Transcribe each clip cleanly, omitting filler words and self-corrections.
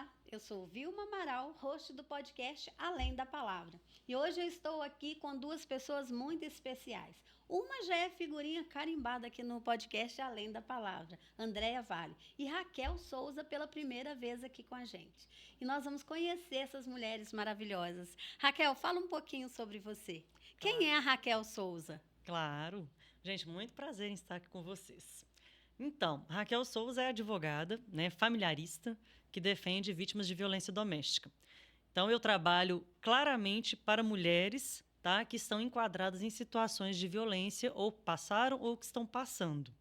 Olá, eu sou Vilma Amaral, host do podcast Além da Palavra. E hoje eu estou aqui com duas pessoas muito especiais. Uma já é figurinha carimbada aqui no podcast Além da Palavra, Andréia Vale, e Raquel Souza pela primeira vez aqui com a gente. E nós vamos conhecer essas mulheres maravilhosas. Raquel, fala um pouquinho sobre você. Claro. Quem é a Raquel Souza? Claro. Gente, muito prazer em estar aqui com vocês. Então, Raquel Souza é advogada, né, familiarista, que defende vítimas de violência doméstica. Então, eu trabalho claramente para mulheres, tá, que estão enquadradas em situações de violência ou passaram ou que estão passando,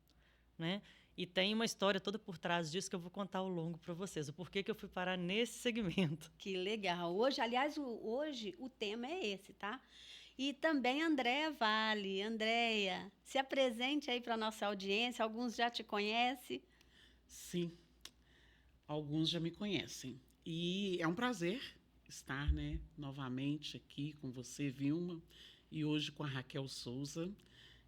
né? E tem uma história toda por trás disso que eu vou contar ao longo para vocês, o porquê que eu fui parar nesse segmento. Que legal. Hoje, aliás, hoje o tema é esse, tá? E também Andréia Vale. Andréia, se apresente aí para a nossa audiência. Alguns já te conhecem. Sim, alguns já me conhecem. E é um prazer estar, né, novamente aqui com você, Vilma, e hoje com a Raquel Souza.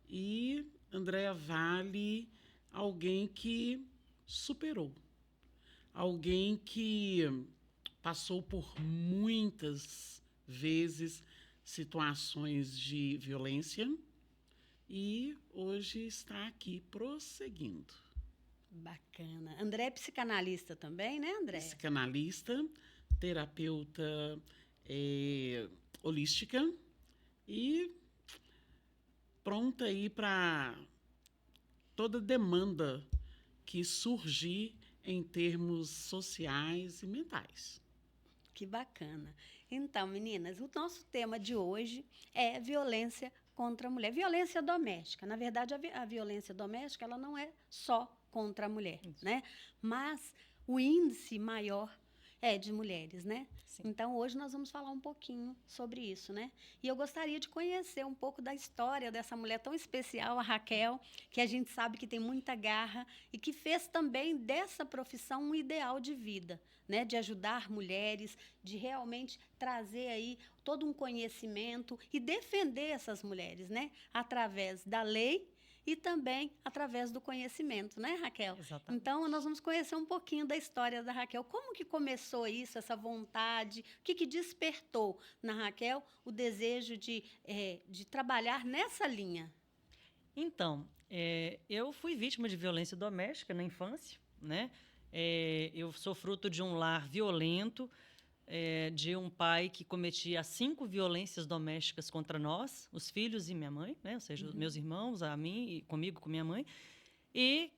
E Andréia Vale, alguém que superou, alguém que passou por muitas vezes situações de violência e hoje está aqui prosseguindo. Bacana. André é psicanalista também, né, André? Psicanalista, terapeuta holística e pronta aí para toda demanda que surgir em termos sociais e mentais. Que bacana. Então, meninas, o nosso tema de hoje é violência contra a mulher. Violência doméstica. Na verdade, a violência doméstica ela não é só contra a mulher, né? Mas o índice maior é de mulheres, né? Sim. Então, hoje nós vamos falar um pouquinho sobre isso, né? E eu gostaria de conhecer um pouco da história dessa mulher tão especial, a Raquel, que a gente sabe que tem muita garra e que fez também dessa profissão um ideal de vida, né? De ajudar mulheres, de realmente trazer aí todo um conhecimento e defender essas mulheres, né? Através da lei e também através do conhecimento, né, Raquel? Exatamente. Então, nós vamos conhecer um pouquinho da história da Raquel. Como que começou isso, essa vontade? O que despertou na Raquel o desejo de trabalhar nessa linha? Então, eu fui vítima de violência doméstica na infância, né? Eu sou fruto de um lar violento, de um pai que cometia 5 violências domésticas contra nós, os filhos e minha mãe, né? Ou seja, os meus irmãos, a mim e comigo, com minha mãe. E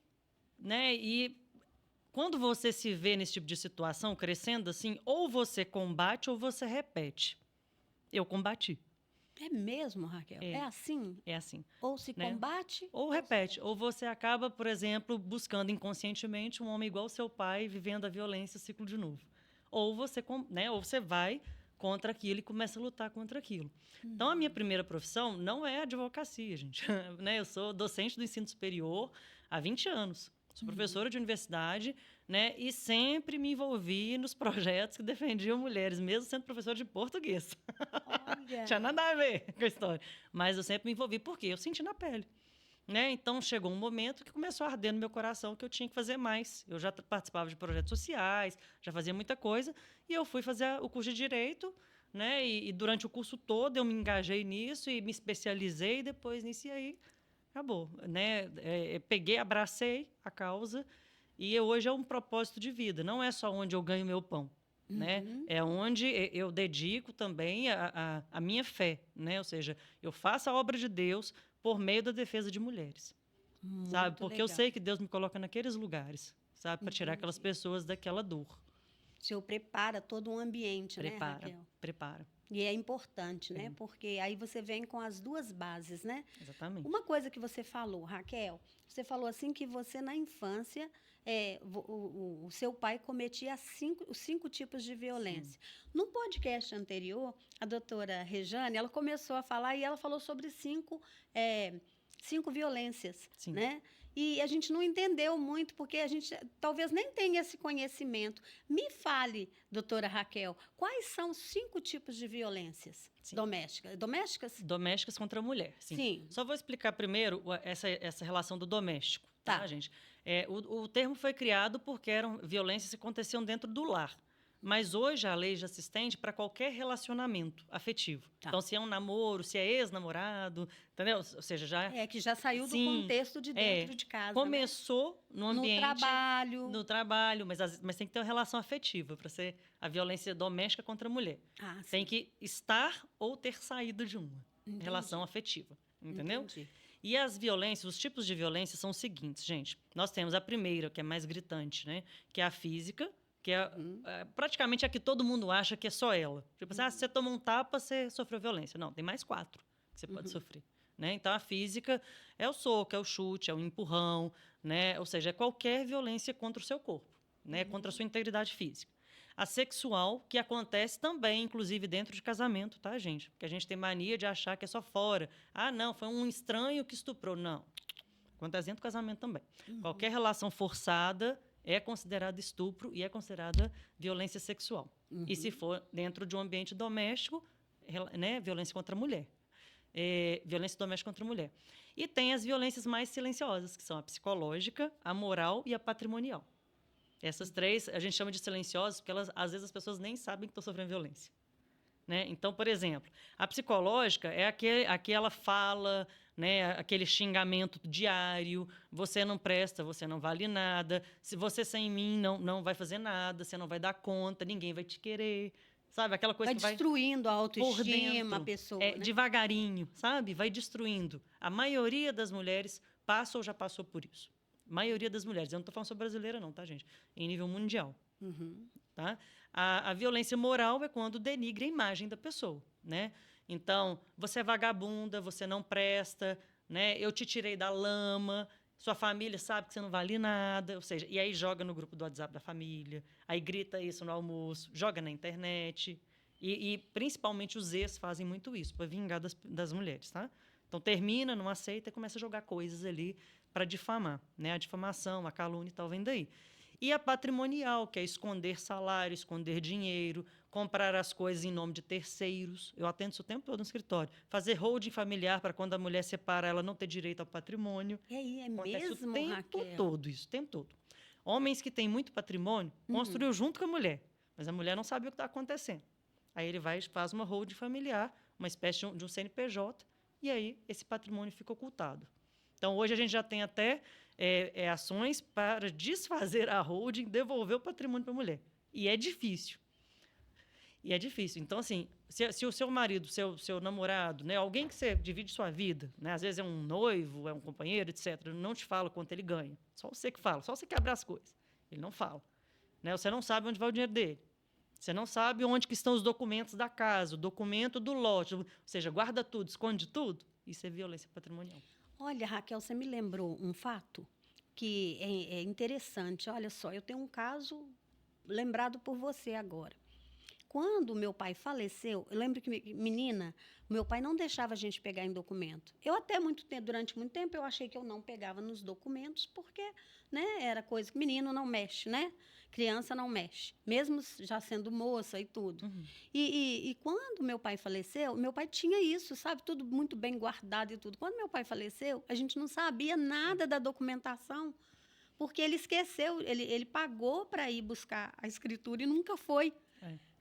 quando você se vê nesse tipo de situação, crescendo assim, ou você combate ou você repete. Eu combati. É mesmo, Raquel? É assim? É assim. Ou se combate... Ou repete. Ou você acaba, por exemplo, buscando inconscientemente um homem igual ao seu pai, vivendo a violência, ciclo de novo. Ou você vai contra aquilo e começa a lutar contra aquilo. Então, a minha primeira profissão não é advocacia, gente. Eu sou docente do ensino superior há 20 anos. Sou professora de universidade, né? E sempre me envolvi nos projetos que defendiam mulheres, mesmo sendo professora de português. Olha. Tinha nada a ver com a história. Mas eu sempre me envolvi porque eu senti na pele. Né? Então, chegou um momento que começou a arder no meu coração que eu tinha que fazer mais. Eu já participava de projetos sociais, já fazia muita coisa, e eu fui fazer o curso de Direito, né? E durante o curso todo eu me engajei nisso e me especializei, e depois nisso e aí acabou. Né? Peguei, abracei a causa, e hoje é um propósito de vida, não é só onde eu ganho meu pão. Né? É onde eu dedico também a minha fé, né? Ou seja, eu faço a obra de Deus por meio da defesa de mulheres, sabe? Porque legal. eu sei que Deus me coloca naqueles lugares, sabe? Para tirar aquelas pessoas daquela dor. O Senhor prepara todo um ambiente, né, Raquel? Prepara. E é importante, né? Porque aí você vem com as duas bases, né? Exatamente. Uma coisa que você falou, Raquel, você falou assim que você, na infância, o seu pai cometia os 5 tipos de violência. Sim. No podcast anterior, a doutora Rejane, ela começou a falar e ela falou sobre 5 violências, Sim. Né? E a gente não entendeu muito, porque a gente talvez nem tenha esse conhecimento. Me fale, doutora Raquel, quais são os 5 tipos de violências domésticas? Domésticas contra a mulher, sim. Sim. Só vou explicar primeiro essa relação do doméstico, tá, gente? O termo foi criado porque eram violências que aconteciam dentro do lar. Mas hoje a lei já se estende para qualquer relacionamento afetivo. Tá. Então, se é um namoro, se é ex-namorado, entendeu? Ou seja, já É que já saiu do Sim, contexto de dentro de casa, né? começou no ambiente... No trabalho. No trabalho, mas tem que ter uma relação afetiva para ser a violência doméstica contra a mulher. Ah, sim. Tem que estar ou ter saído de uma Entendi. relação afetiva, entendeu? Entendi. E as violências, os tipos de violência são os seguintes, gente. Nós temos a primeira, que é mais gritante, né? Que é a física, que é praticamente a que todo mundo acha que é só ela. Tipo assim, se você toma um tapa, você sofreu violência. Não, tem mais 4 que você pode sofrer. Né? Então, a física é o soco, é o chute, é o empurrão, né? Ou seja, é qualquer violência contra o seu corpo, né? Contra a sua integridade física. A sexual, que acontece também, inclusive, dentro de casamento, tá, gente? Porque a gente tem mania de achar que é só fora. Ah, não, foi um estranho que estuprou. Não. Acontece dentro do casamento também. Qualquer relação forçada é considerada estupro e é considerada violência sexual. E se for dentro de um ambiente doméstico, né, violência contra a mulher. Violência doméstica contra a mulher. E tem as violências mais silenciosas, que são a psicológica, a moral e a patrimonial. Essas 3 a gente chama de silenciosas porque às vezes as pessoas nem sabem que estão sofrendo violência. Né? Então, por exemplo, a psicológica é aquela fala, né, aquele xingamento diário, você não presta, você não vale nada, se você sem mim não vai fazer nada, você não vai dar conta, ninguém vai te querer, sabe? Aquela coisa que vai destruindo a por autoestima, a dentro, pessoa, né? devagarinho, sabe? Vai destruindo. A maioria das mulheres passa ou já passou por isso. A maioria das mulheres. Eu não estou falando sobre brasileira não, tá, gente? Em nível mundial. Tá? A violência moral é quando denigra a imagem da pessoa, né? Então, você é vagabunda, você não presta, né? Eu te tirei da lama, sua família sabe que você não vale nada, ou seja, e aí joga no grupo do WhatsApp da família, aí grita isso no almoço, joga na internet, e principalmente os ex fazem muito isso, para vingar das mulheres, tá? Então, termina, não aceita e começa a jogar coisas ali para difamar, né? A difamação, a calúnia e tal vem daí. E a patrimonial, que é esconder salário, esconder dinheiro, comprar as coisas em nome de terceiros. Eu atendo isso o tempo todo no escritório. Fazer holding familiar para quando a mulher separa, ela não ter direito ao patrimônio. E aí, é Acontece mesmo, o tempo Raquel? todo isso, o tempo todo. Homens que têm muito patrimônio, construiu junto com a mulher, mas a mulher não sabe o que está acontecendo. Aí ele vai e faz uma holding familiar, uma espécie de um CNPJ, e aí esse patrimônio fica ocultado. Então, hoje a gente já tem até ações para desfazer a holding, devolver o patrimônio para a mulher. E é difícil. Então, assim, se o seu marido, seu namorado, né, alguém que você divide sua vida, né, às vezes é um noivo, é um companheiro, etc., não te fala quanto ele ganha. Só você que fala, só você que abre as coisas. Ele não fala. Né? Você não sabe onde vai o dinheiro dele. Você não sabe onde que estão os documentos da casa, o documento do lote. Ou seja, guarda tudo, esconde tudo. Isso é violência patrimonial. Olha, Raquel, você me lembrou um fato que é interessante. Olha só, eu tenho um caso lembrado por você agora. Quando meu pai faleceu, eu lembro que, menina, meu pai não deixava a gente pegar em documento. Eu até durante muito tempo, eu achei que eu não pegava nos documentos, porque, né, era coisa que menino não mexe, né? Criança não mexe, mesmo já sendo moça e tudo. E quando meu pai faleceu, meu pai tinha isso, sabe? Tudo muito bem guardado e tudo. Quando meu pai faleceu, a gente não sabia nada da documentação, porque ele esqueceu, ele pagou para ir buscar a escritura e nunca foi.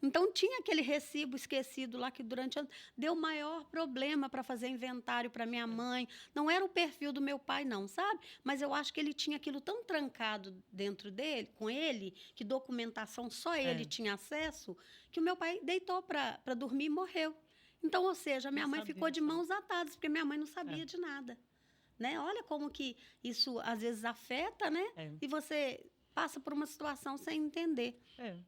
Então, tinha aquele recibo esquecido lá que durante anos deu maior problema para fazer inventário para minha mãe. Não era o perfil do meu pai, não, sabe? Mas eu acho que ele tinha aquilo tão trancado dentro dele, com ele, que documentação só ele tinha acesso, que o meu pai deitou para dormir e morreu. Então, ou seja, minha mãe ficou de mãos atadas, porque minha mãe não sabia de nada. Né? Olha como que isso, às vezes, afeta, né? E você passa por uma situação sem entender.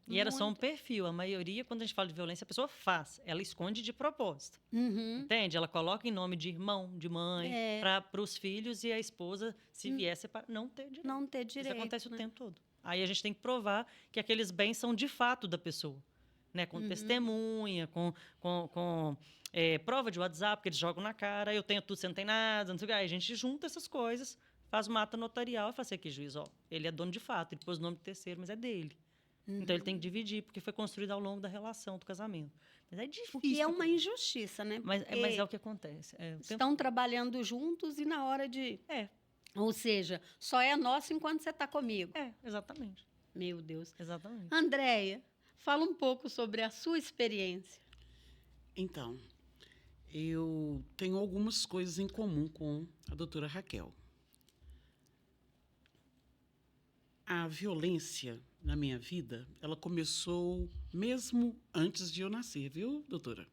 E era só um perfil. A maioria, quando a gente fala de violência, a pessoa faz. Ela esconde de propósito. Entende? Ela coloca em nome de irmão, de mãe, para os filhos e a esposa, se viesse, para não ter direito. Não ter direito. Isso acontece o tempo todo. Aí a gente tem que provar que aqueles bens são de fato da pessoa. Né? Com testemunha, com prova de WhatsApp, que eles jogam na cara. Eu tenho tudo, você não tem nada. Não sei o que. Aí a gente junta essas coisas, faz uma ata notarial e fala assim, aqui, juiz, ó, ele é dono de fato, ele pôs o nome de terceiro, mas é dele. Então, ele tem que dividir, porque foi construído ao longo da relação, do casamento. Mas é difícil. O que é uma injustiça, né? Mas é o que acontece. Estão trabalhando juntos e na hora de... Ou seja, só é nosso enquanto você está comigo. Exatamente. Meu Deus. Exatamente. Andréia, Fala um pouco sobre a sua experiência. Então, eu tenho algumas coisas em comum com a doutora Raquel. A violência na minha vida, ela começou mesmo antes de eu nascer, viu, doutora?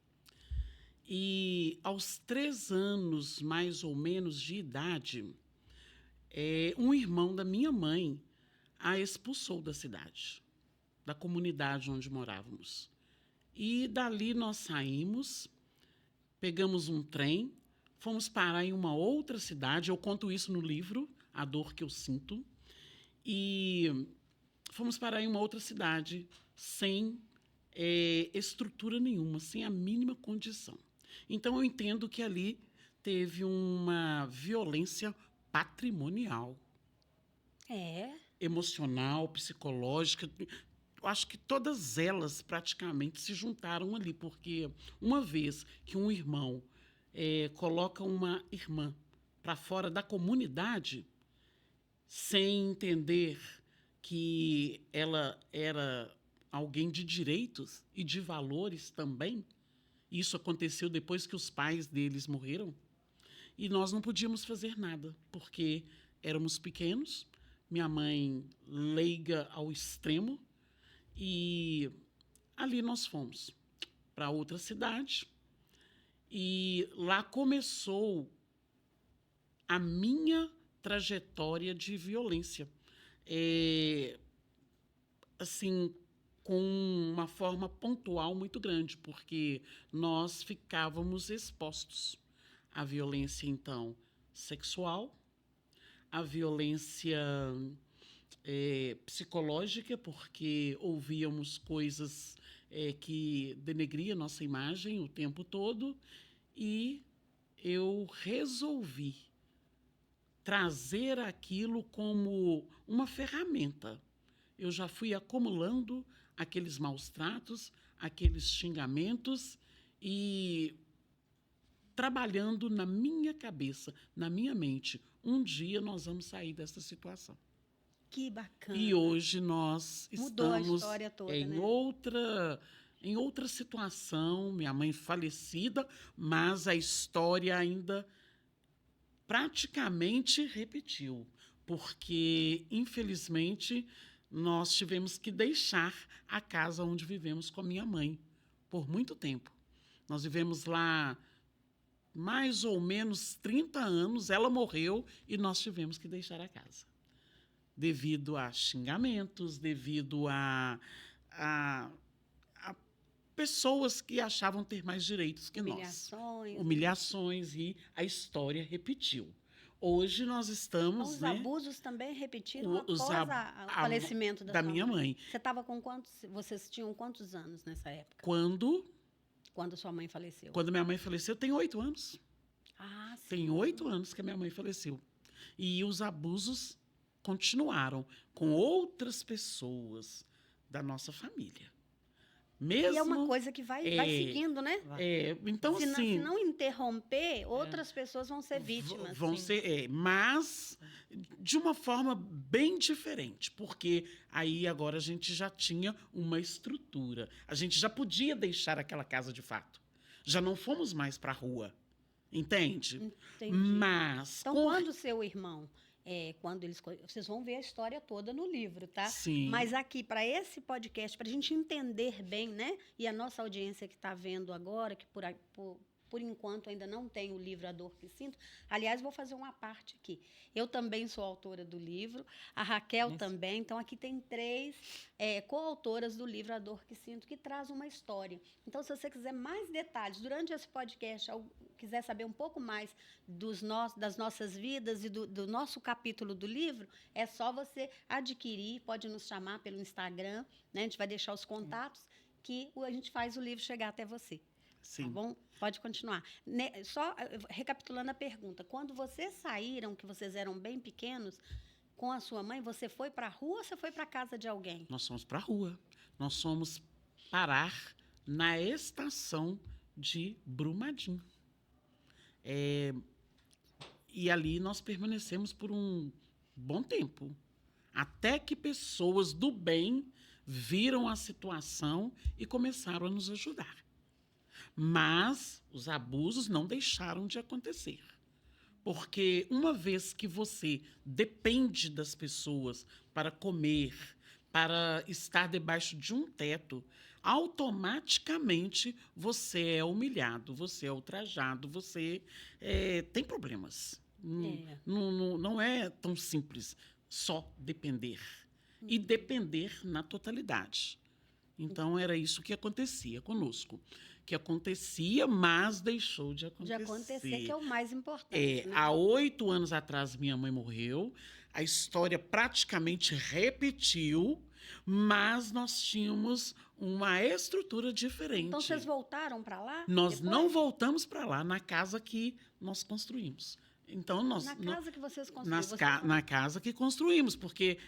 E aos 3 anos, mais ou menos, de idade, um irmão da minha mãe a expulsou da cidade, da comunidade onde morávamos. E dali nós saímos, pegamos um trem, fomos parar em uma outra cidade. Eu conto isso no livro, A Dor que Eu Sinto. E fomos parar em uma outra cidade sem estrutura nenhuma, sem a mínima condição. Então, eu entendo que ali teve uma violência patrimonial, emocional, psicológica. Eu acho que todas elas praticamente se juntaram ali, porque uma vez que um irmão coloca uma irmã para fora da comunidade, sem entender que ela era alguém de direitos e de valores também, isso aconteceu depois que os pais deles morreram, e nós não podíamos fazer nada, porque éramos pequenos, minha mãe leiga ao extremo, e ali nós fomos para outra cidade, e lá começou a minha trajetória de violência. Assim, com uma forma pontual muito grande, porque nós ficávamos expostos à violência, então, sexual, à violência psicológica, porque ouvíamos coisas que denegriam nossa imagem o tempo todo, e eu resolvi trazer aquilo como uma ferramenta. Eu já fui acumulando aqueles maus tratos, aqueles xingamentos e trabalhando na minha cabeça, na minha mente. Um dia nós vamos sair dessa situação. Que bacana. E hoje nós Mudou a estamos história toda, em né? outra situação, minha mãe falecida, mas a história ainda praticamente repetiu, porque, infelizmente, nós tivemos que deixar a casa onde vivemos com a minha mãe por muito tempo. Nós vivemos lá mais ou menos 30 anos, ela morreu e nós tivemos que deixar a casa. Devido a xingamentos, devido a pessoas que achavam ter mais direitos que nós. Humilhações, e a história repetiu. Hoje nós estamos... Então, os abusos também repetiram após o falecimento da minha mãe. Você estava com quantos... Vocês tinham quantos anos nessa época? Quando sua mãe faleceu? Quando minha mãe faleceu, eu tenho 8 anos. Ah, sim. Tem 8 anos que a minha mãe faleceu. E os abusos continuaram com outras pessoas da nossa família. Mesmo, e é uma coisa que vai seguindo, né? Então, se não interromper, outras pessoas vão ser vítimas. Vão ser, mas de uma forma bem diferente, porque aí agora a gente já tinha uma estrutura. A gente já podia deixar aquela casa de fato. Já não fomos mais para a rua. Entende? Entendi. Mas... Então, quando seu irmão... vocês vão ver a história toda no livro, tá? Sim. Mas aqui, para esse podcast, para a gente entender bem, né? E a nossa audiência que está vendo agora, que por enquanto ainda não tem o livro A Dor que Sinto. Aliás, vou fazer uma parte aqui. Eu também sou autora do livro, a Raquel também. Então, aqui tem 3 coautoras do livro A Dor que Sinto, que traz uma história. Então, se você quiser mais detalhes, durante esse podcast, quiser saber um pouco mais das nossas vidas e do nosso capítulo do livro, é só você adquirir, pode nos chamar pelo Instagram, né? A gente vai deixar os contatos, que a gente faz o livro chegar até você. Sim. Tá bom? Pode continuar. Só recapitulando a pergunta. Quando vocês saíram, que vocês eram bem pequenos, com a sua mãe, você foi para a rua ou você foi para a casa de alguém? Nós fomos para a rua. Nós fomos parar na estação de Brumadinho. E ali nós permanecemos por um bom tempo. Até que pessoas do bem viram a situação e começaram a nos ajudar. Mas os abusos não deixaram de acontecer. Porque uma vez que você depende das pessoas para comer, para estar debaixo de um teto, automaticamente você é humilhado, você é ultrajado, você tem problemas. Não é tão simples só depender. E depender na totalidade. Então, era isso que acontecia conosco. Que acontecia, mas deixou de acontecer. De acontecer, que é o mais importante. Né? Há 8 anos atrás, minha mãe morreu. A história praticamente repetiu, mas nós tínhamos uma estrutura diferente. Então, vocês voltaram para lá? Nós depois? não voltamos para lá, na casa que nós construímos. Então, Na casa que vocês construíram? Na casa que construímos, porque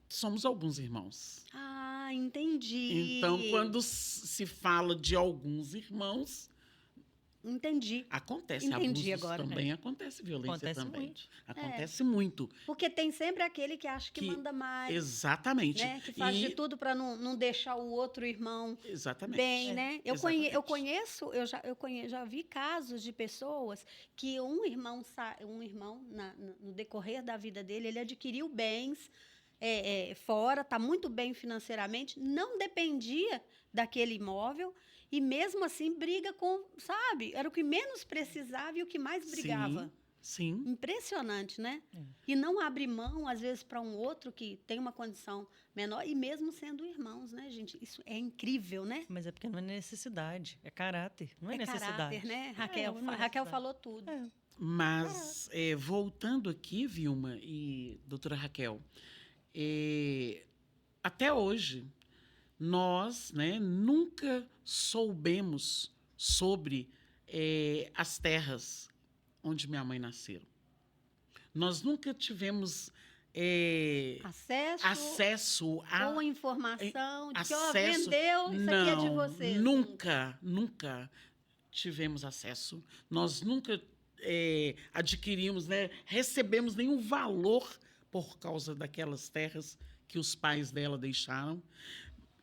somos alguns irmãos. Ah, entendi. Então, quando se fala de alguns irmãos, entendi. acontece Entendi abusos agora. também, acontece violência Acontece também. muito. Acontece muito. Porque tem sempre aquele que acha que manda mais. Exatamente. Né? Que faz de tudo para não deixar o outro irmão Exatamente. bem, né? Eu Exatamente. já vi casos de pessoas que um irmão no decorrer da vida dele, ele adquiriu bens fora, está muito bem financeiramente, não dependia daquele imóvel e mesmo assim briga com, sabe? Era o que menos precisava e o que mais brigava. Sim. Impressionante, né? E não abre mão, às vezes, para um outro que tem uma condição menor, e mesmo sendo irmãos, né, gente? Isso é incrível, né? Mas é porque não é necessidade, é caráter, não é necessidade. Caráter, né? Raquel, não é Raquel necessidade. falou tudo. Mas, voltando aqui, Vilma e doutora Raquel, até hoje, nós, né, nunca soubemos sobre as terras onde minha mãe nasceu. Nós nunca tivemos acesso a ou informação de que acesso. vendeu, isso aqui é de vocês. Nunca tivemos acesso. Nós nunca adquirimos, né, recebemos nenhum valor por causa daquelas terras que os pais dela deixaram.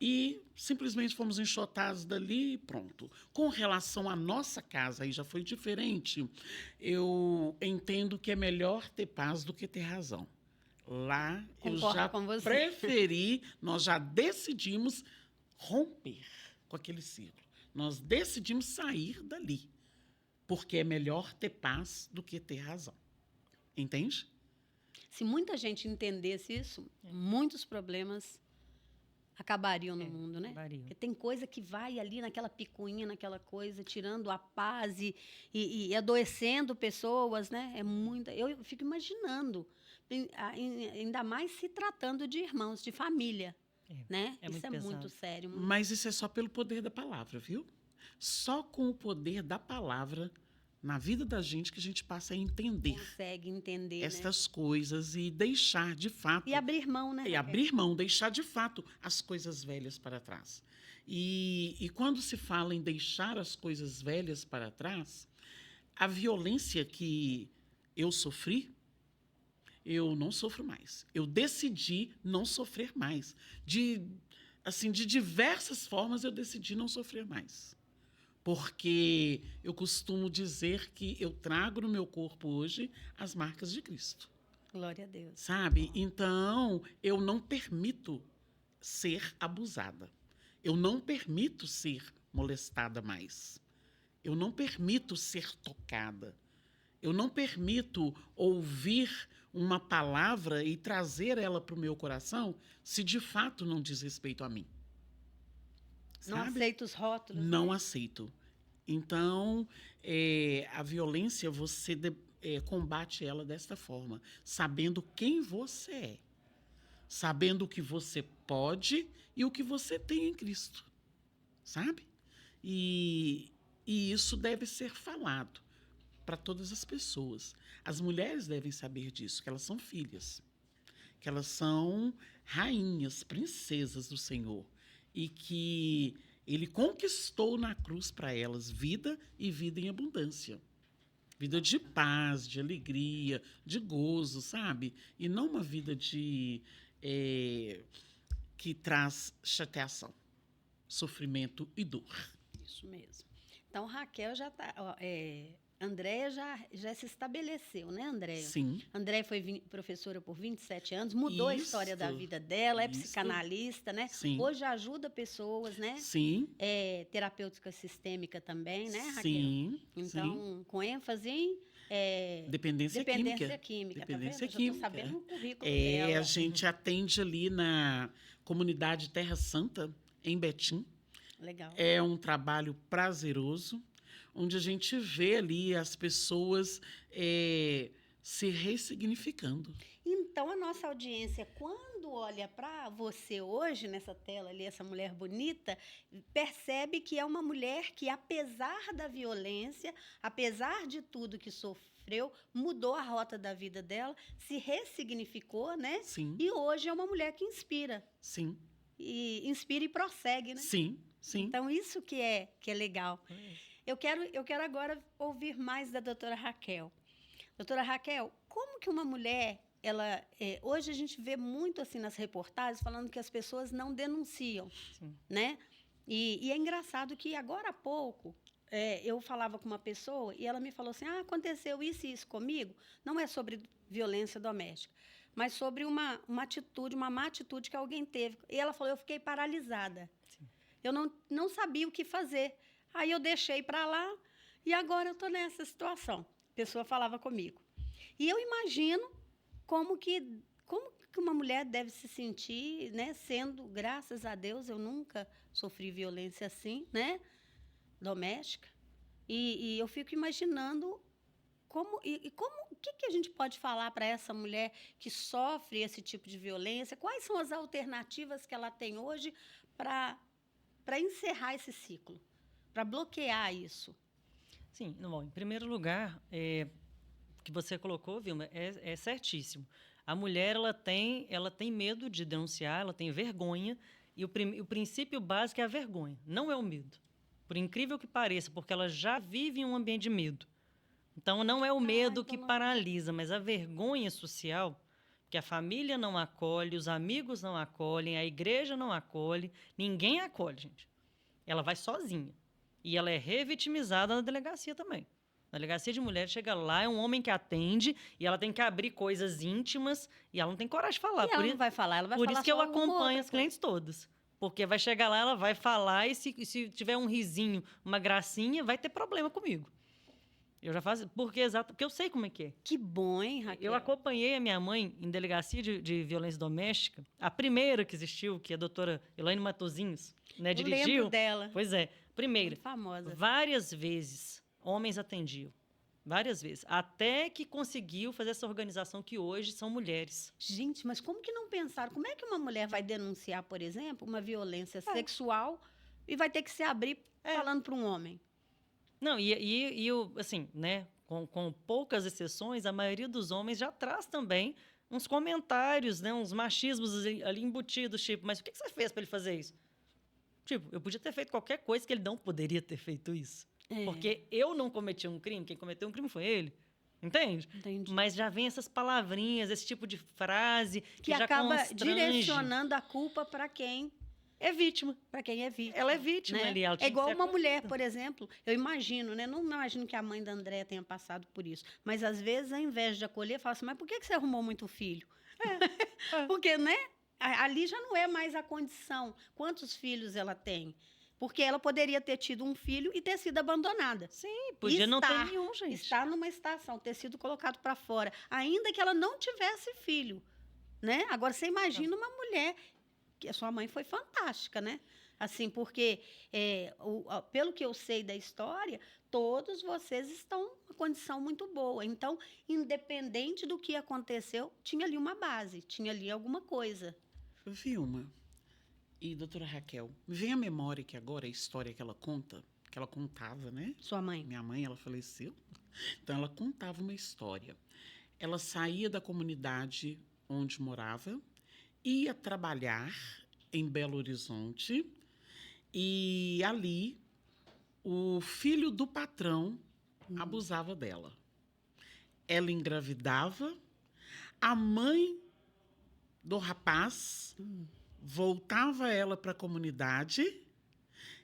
E simplesmente fomos enxotados dali e pronto. Com relação à nossa casa, aí já foi diferente. Eu entendo que é melhor ter paz do que ter razão. Lá Concordo eu já com você. preferi, nós já decidimos romper com aquele ciclo. Nós decidimos sair dali, porque é melhor ter paz do que ter razão. Entende? Se muita gente entendesse isso, muitos problemas acabariam no mundo, né? Acabariam. Porque tem coisa que vai ali naquela picuinha, naquela coisa, tirando a paz e adoecendo pessoas, né? É muita. Eu fico imaginando, ainda mais se tratando de irmãos, de família, né? É isso muito é pesado. muito sério. Mas isso é só pelo poder da palavra, viu? Só com o poder da palavra na vida da gente que a gente passa a entender Consegue entender, estas coisas e deixar de fato. E abrir mão, né? E abrir mão, deixar de fato as coisas velhas para trás. E quando se fala em deixar as coisas velhas para trás, a violência que eu sofri, eu não sofro mais. Eu decidi não sofrer mais. De diversas formas, eu decidi não sofrer mais. Porque eu costumo dizer que eu trago no meu corpo hoje as marcas de Cristo. Glória a Deus. Sabe? Então, eu não permito ser abusada. Eu não permito ser molestada mais. Eu não permito ser tocada. Eu não permito ouvir uma palavra e trazer ela para o meu coração se de fato não diz respeito a mim. Não aceito os rótulos. Não aceito. Então, a violência, você combate ela desta forma, sabendo quem você é, sabendo o que você pode e o que você tem em Cristo, sabe? E isso deve ser falado para todas as pessoas. As mulheres devem saber disso, que elas são filhas, que elas são rainhas, princesas do Senhor, e que Ele conquistou na cruz para elas vida e vida em abundância. Vida de paz, de alegria, de gozo, sabe? E não uma vida de que traz chateação, sofrimento e dor. Isso mesmo. Então, Raquel já está. Andréia já se estabeleceu, né, Andréia? Sim. Andréia foi professora por 27 anos, mudou a história da vida dela, é psicanalista, né? Sim. Hoje ajuda pessoas, né? Sim. Terapêutica sistêmica também, né, Raquel? Sim. Então, com ênfase em dependência química. Dependência química. Já estou sabendo o currículo A dela. gente atende ali na comunidade Terra Santa, em Betim. Legal. É um trabalho prazeroso, onde a gente vê ali as pessoas se ressignificando. Então, a nossa audiência, quando olha para você hoje, nessa tela ali, essa mulher bonita, percebe que é uma mulher que, apesar da violência, apesar de tudo que sofreu, mudou a rota da vida dela, se ressignificou, né? Sim. E hoje é uma mulher que inspira. Sim. E inspira e prossegue, né? Sim, sim. Então, isso que é legal. Eu quero agora ouvir mais da doutora Raquel. Doutora Raquel, como que uma mulher, hoje a gente vê muito assim nas reportagens falando que as pessoas não denunciam, Sim. né? E é engraçado que agora há pouco eu falava com uma pessoa e ela me falou assim, aconteceu isso e isso comigo. Não é sobre violência doméstica, mas sobre uma atitude, uma má atitude que alguém teve. E ela falou, eu fiquei paralisada. Sim. Eu não sabia o que fazer. Aí eu deixei para lá e agora eu estou nessa situação. A pessoa falava comigo. E eu imagino como que uma mulher deve se sentir, né? Sendo, graças a Deus, eu nunca sofri violência assim, né? Doméstica. E eu fico imaginando o que a gente pode falar para essa mulher que sofre esse tipo de violência? Quais são as alternativas que ela tem hoje para encerrar esse ciclo? Para bloquear isso? Sim, bom, em primeiro lugar, o que você colocou, Vilma, é certíssimo. A mulher ela tem medo de denunciar, ela tem vergonha, e o princípio básico é a vergonha, não é o medo. Por incrível que pareça, porque ela já vive em um ambiente de medo. Então, não é o medo que paralisa, mas a vergonha social, que a família não acolhe, os amigos não acolhem, a igreja não acolhe, ninguém acolhe, gente. Ela vai sozinha. E ela é revitimizada na delegacia também. Na delegacia de mulheres, chega lá, é um homem que atende e ela tem que abrir coisas íntimas e ela não tem coragem de falar. E ela não vai falar, ela vai por falar isso que só eu acompanho as coisa. clientes todas. Porque vai chegar lá, ela vai falar e se tiver um risinho, uma gracinha, vai ter problema comigo. Eu já faço, porque eu sei como é que é. Que bom, hein, Raquel? Eu acompanhei a minha mãe em delegacia de violência doméstica, a primeira que existiu, que a doutora Elaine Matosinhos, né, dirigiu. Eu lembro dela. Pois é, primeira. Muito famosa. Várias vezes, homens atendiam. Várias vezes. Até que conseguiu fazer essa organização que hoje são mulheres. Gente, mas como que não pensaram? Como é que uma mulher vai denunciar, por exemplo, uma violência sexual e vai ter que se abrir falando para um homem? Não, assim, né, com poucas exceções, a maioria dos homens já traz também uns comentários, né, uns machismos ali embutidos, tipo, mas o que você fez para ele fazer isso? Tipo, eu podia ter feito qualquer coisa que ele não poderia ter feito isso. Porque eu não cometi um crime, quem cometeu um crime foi ele. Entende? Entendi. Mas já vem essas palavrinhas, esse tipo de frase que já acaba constrange. direcionando a culpa para quem é vítima. Para quem é vítima. Ela é vítima, né? ali. Ela é igual uma acolhida. mulher, por exemplo. Eu imagino, né? Não imagino que a mãe da Andréia tenha passado por isso. Mas, às vezes, ao invés de acolher, fala assim, mas por que você arrumou muito filho? Porque, né? Ali já não é mais a condição. Quantos filhos ela tem? Porque ela poderia ter tido um filho e ter sido abandonada. Sim, podia não ter nenhum, gente. Estar numa estação, ter sido colocado para fora, ainda que ela não tivesse filho, né? Agora, você imagina uma mulher, que a sua mãe foi fantástica, né? Assim, porque, pelo que eu sei da história, todos vocês estão em uma condição muito boa. Então, independente do que aconteceu, tinha ali uma base, tinha ali alguma coisa. Vilma e doutora Raquel, me vem à memória que agora a história que ela conta, que ela contava, né? Sua mãe? Minha mãe, ela faleceu. Então, ela contava uma história. Ela saía da comunidade onde morava, ia trabalhar em Belo Horizonte e ali o filho do patrão abusava dela. Ela engravidava, a mãe do rapaz voltava ela para a comunidade,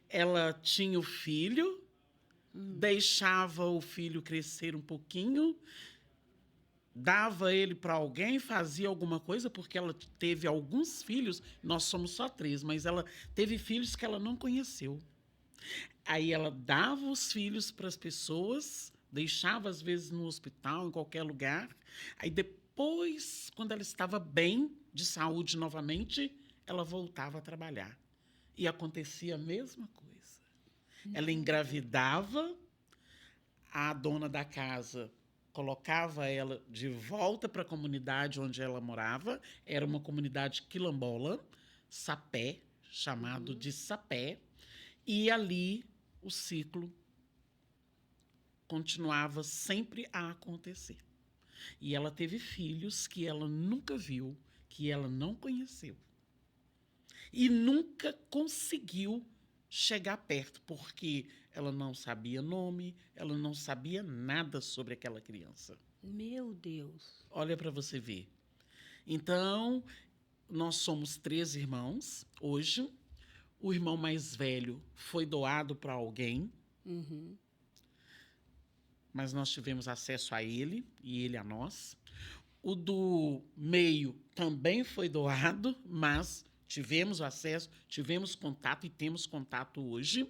ela tinha o filho, deixava o filho crescer um pouquinho, dava ele para alguém, fazia alguma coisa, porque ela teve alguns filhos, nós somos só 3, mas ela teve filhos que ela não conheceu. Aí ela dava os filhos para as pessoas, deixava às vezes no hospital, em qualquer lugar. Aí depois, quando ela estava bem, de saúde novamente, ela voltava a trabalhar. E acontecia a mesma coisa. Ela engravidava, a dona da casa colocava ela de volta para a comunidade onde ela morava. Era uma comunidade quilombola, Sapé, chamado de Sapé. E ali o ciclo continuava sempre a acontecer. E ela teve filhos que ela nunca viu, que ela não conheceu. E nunca conseguiu chegar perto, porque ela não sabia nome, ela não sabia nada sobre aquela criança. Meu Deus. Olha para você ver. Então, nós somos 3 irmãos hoje. O irmão mais velho foi doado para alguém, mas nós tivemos acesso a ele e ele a nós. O do meio também foi doado, mas tivemos acesso, tivemos contato e temos contato hoje.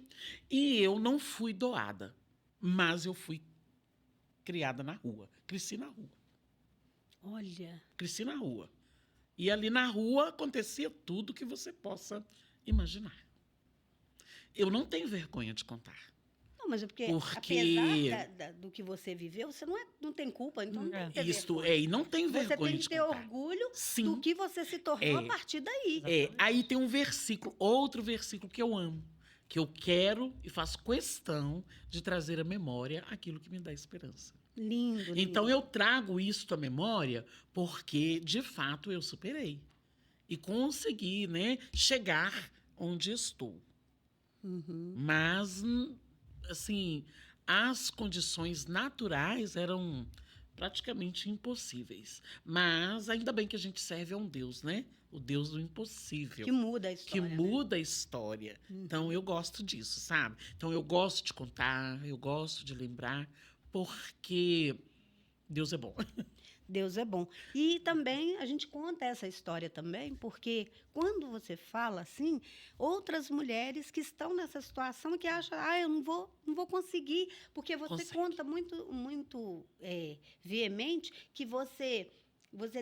E eu não fui doada, mas eu fui criada na rua. Cresci na rua. Olha. Cresci na rua. E ali na rua acontecia tudo que você possa imaginar. Eu não tenho vergonha de contar. Não, mas é porque Porque- apesar do que você viveu, você não tem culpa, então não tem que ter Isto vergonha. é, e não tenho Você vergonha tem de que ter contar. orgulho Sim. do que você se tornou É. a partir daí. Aí tem um versículo, outro versículo que eu amo, que eu quero e faço questão de trazer à memória aquilo que me dá esperança. Lindo, lindo. Então eu trago isso à memória porque, de fato, eu superei. E consegui, né, chegar onde estou. Mas, assim, as condições naturais eram praticamente impossíveis. Mas ainda bem que a gente serve a um Deus, né? O Deus do impossível. Que muda a Que história. né? muda a história. Então, eu gosto disso, sabe? Então, eu gosto de contar, eu gosto de lembrar, porque Deus é bom. Deus é bom. E também a gente conta essa história também, porque quando você fala assim, outras mulheres que estão nessa situação e que acham, eu não vou conseguir, porque você Consegue. conta muito veemente que você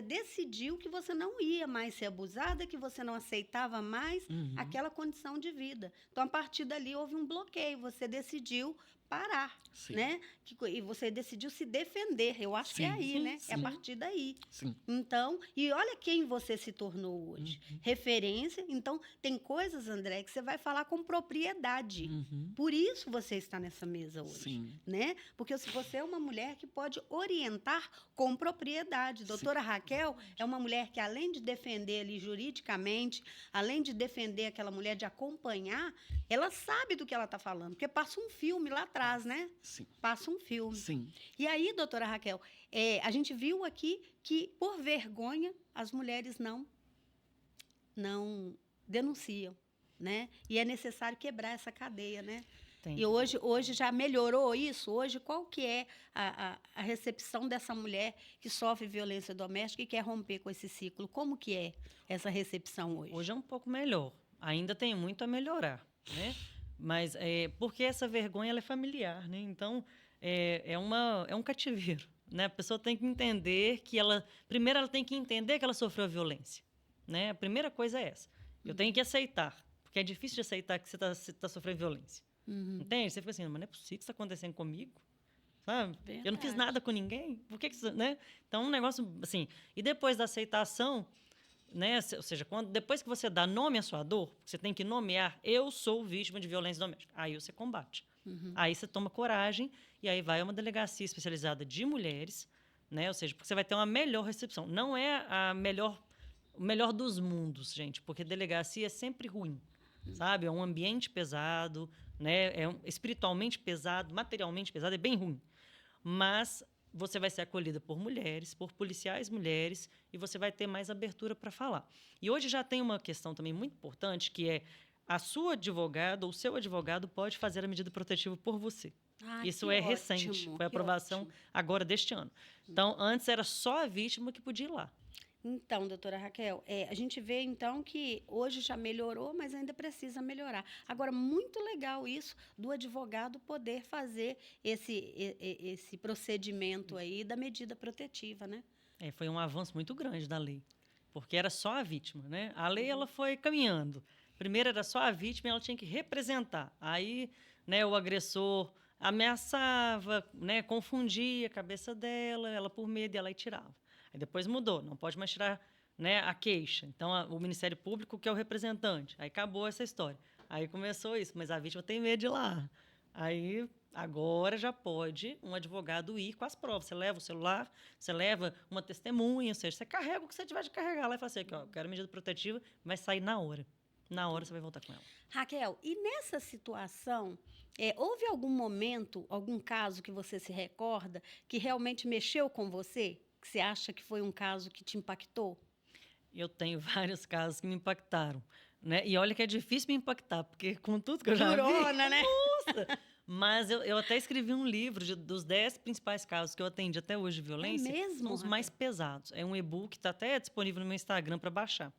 decidiu que você não ia mais ser abusada, que você não aceitava mais aquela condição de vida. Então, a partir dali, houve um bloqueio. Você decidiu parar, Sim. né? E você decidiu se defender. Eu acho que é Sim, aí, sim, né? É a sim. partir daí. Sim. Então, e olha quem você se tornou hoje. Referência. Então, tem coisas, André, que você vai falar com propriedade. Por isso você está nessa mesa hoje. Sim. Né? Porque se você é uma mulher que pode orientar com propriedade. Doutora Raquel é uma mulher que, além de defender ali juridicamente, além de defender aquela mulher, de acompanhar, ela sabe do que ela está falando, porque passa um filme lá atrás, né? Sim. Passa um filme. Sim. E aí, doutora Raquel, a gente viu aqui que, por vergonha, as mulheres não denunciam, né? E é necessário quebrar essa cadeia, né? Tem. E hoje já melhorou isso? Hoje, qual que é a recepção dessa mulher que sofre violência doméstica e quer romper com esse ciclo? Como que é essa recepção hoje? Hoje é um pouco melhor. Ainda tem muito a melhorar, né? Mas porque essa vergonha ela é familiar, né? Então é um cativeiro, né? A pessoa tem que entender que primeiro ela tem que entender que ela sofreu violência, né? A primeira coisa é essa. Eu tenho que aceitar, porque é difícil de aceitar que você tá sofrendo violência. Entende? Você fica assim, mas não é possível que isso está acontecendo comigo, sabe? Eu não fiz Verdade. nada com ninguém, por que isso, né? Então, um negócio assim, e depois da aceitação, né? Ou seja, depois que você dá nome à sua dor, você tem que nomear, eu sou vítima de violência doméstica. Aí você combate. Aí você toma coragem e aí vai a uma delegacia especializada de mulheres, né? Ou seja, porque você vai ter uma melhor recepção. Não é o melhor dos mundos, gente, porque delegacia é sempre ruim, sabe? É um ambiente pesado, né? Espiritualmente pesado, materialmente pesado, é bem ruim. Mas você vai ser acolhida por mulheres, por policiais mulheres, e você vai ter mais abertura para falar. E hoje já tem uma questão também muito importante, que é a sua advogada ou o seu advogado pode fazer a medida protetiva por você. Ah, Isso que é recente, ótimo, foi a que aprovação ótimo. agora deste ano. Então, antes era só a vítima que podia ir lá. Então, doutora Raquel, a gente vê então que hoje já melhorou, mas ainda precisa melhorar. Agora, muito legal isso do advogado poder fazer esse procedimento aí da medida protetiva, né? Foi um avanço muito grande da lei, porque era só a vítima, né? A lei ela foi caminhando. Primeiro era só a vítima e ela tinha que representar. Aí, né, o agressor ameaçava, né, confundia a cabeça dela, ela por medo ela e tirava. Aí depois mudou, não pode mais tirar, né, a queixa. Então o Ministério Público que é o representante. Aí acabou essa história. Aí começou isso, mas a vítima tem medo de ir lá. Aí agora já pode um advogado ir com as provas. Você leva o celular, você leva uma testemunha, ou seja, você carrega o que você tiver de carregar lá e fala assim, aqui, ó, eu quero medida protetiva, vai sair na hora. Na hora você vai voltar com ela. Raquel, e nessa situação, houve algum momento, algum caso que você se recorda que realmente mexeu com você? Que você acha que foi um caso que te impactou? Eu tenho vários casos que me impactaram, né? E olha que é difícil me impactar, porque com tudo que eu já vi... Durona, né? Nossa! Mas eu até escrevi um livro dos 10 principais casos que eu atendi até hoje de violência. É mesmo, são os Raquel? mais pesados. É um e-book que está até disponível no meu Instagram para baixar.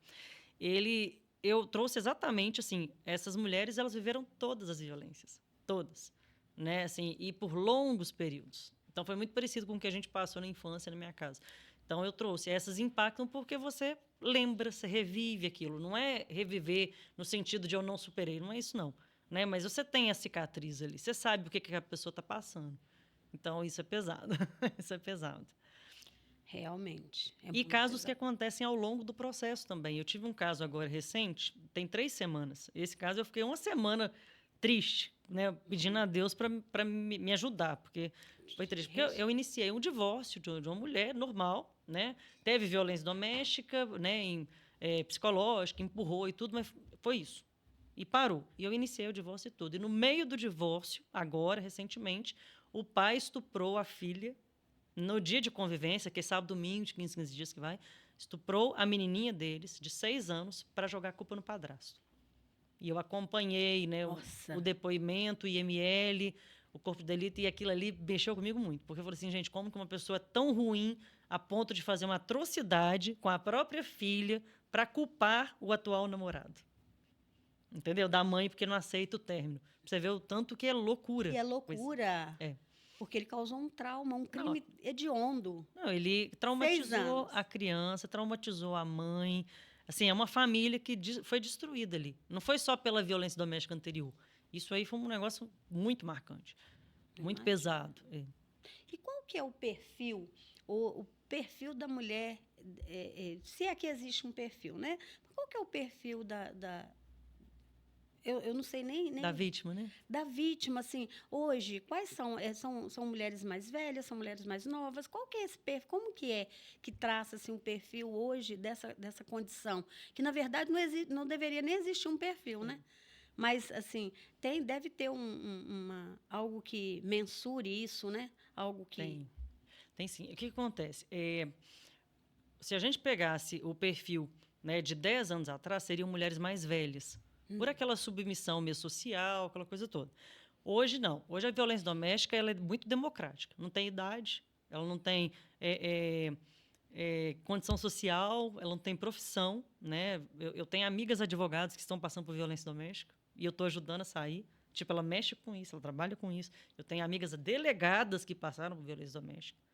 Eu trouxe exatamente assim, essas mulheres elas viveram todas as violências, todas, né? Assim, e por longos períodos. Então foi muito parecido com o que a gente passou na infância na minha casa. Então eu trouxe, essas impactam porque você lembra, você revive aquilo. Não é reviver no sentido de eu não superei, não é isso não, né? Mas você tem a cicatriz ali, você sabe o que a pessoa está passando. Então isso é pesado, isso é pesado. Realmente. É E muito casos que pesado. acontecem ao longo do processo também. Eu tive um caso agora recente, tem 3 semanas. Esse caso eu fiquei uma semana triste, né, pedindo a Deus para me ajudar, porque foi triste. Porque eu iniciei um divórcio de uma mulher normal, né, teve violência doméstica, né, psicológica, empurrou e tudo, mas foi isso. E parou. E eu iniciei o divórcio e tudo. E no meio do divórcio, agora, recentemente, o pai estuprou a filha no dia de convivência, que é sábado, domingo, de 15 dias que vai, estuprou a menininha deles, de 6 anos, para jogar a culpa no padrasto. E eu acompanhei, né, Nossa. o depoimento, o IML, o corpo de delito, e aquilo ali mexeu comigo muito. Porque eu falei assim, gente, como que uma pessoa é tão ruim a ponto de fazer uma atrocidade com a própria filha para culpar o atual namorado? Entendeu? Da mãe, porque não aceita o término. Você vê o tanto que é loucura. E é loucura. É. Porque ele causou um trauma, um Não. crime hediondo. Não, ele 6 traumatizou anos. a criança, traumatizou a mãe. Assim, é uma família que foi destruída ali. Não foi só pela violência doméstica anterior. Isso aí foi um negócio muito marcante, muito Imagino. pesado. É. E qual que é o perfil, o perfil da mulher, se é que existe um perfil, né? Qual que é o perfil eu não sei nem Da vítima, né? da vítima, assim, hoje, quais são, são mulheres mais velhas, são mulheres mais novas, qual que é esse perfil, como que é que traça, assim, um perfil hoje dessa condição, que, na verdade, não deveria nem existir um perfil, né? Mas, assim, deve ter algo que mensure isso, né? Algo que... Tem sim. O que acontece? Se a gente pegasse o perfil, né, de 10 anos atrás, seriam mulheres mais velhas. Por aquela submissão meio social, aquela coisa toda. Hoje, não. Hoje, a violência doméstica ela é muito democrática. Não tem idade, ela não tem condição social, ela não tem profissão. Né? Eu tenho amigas advogadas que estão passando por violência doméstica e eu estou ajudando a sair. Tipo, ela mexe com isso, ela trabalha com isso. Eu tenho amigas delegadas que passaram por violência doméstica.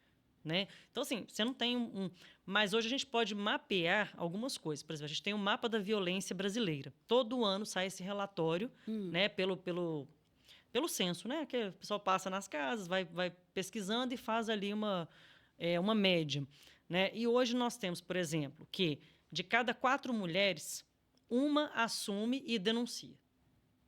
Né? Então, assim, você não tem Mas hoje a gente pode mapear algumas coisas. Por exemplo, a gente tem um mapa da violência brasileira. Todo ano sai esse relatório, né, pelo censo, né, que o pessoal passa nas casas, vai pesquisando e faz ali uma média. Né? E hoje nós temos, por exemplo, que de cada 4 mulheres, uma assume e denuncia.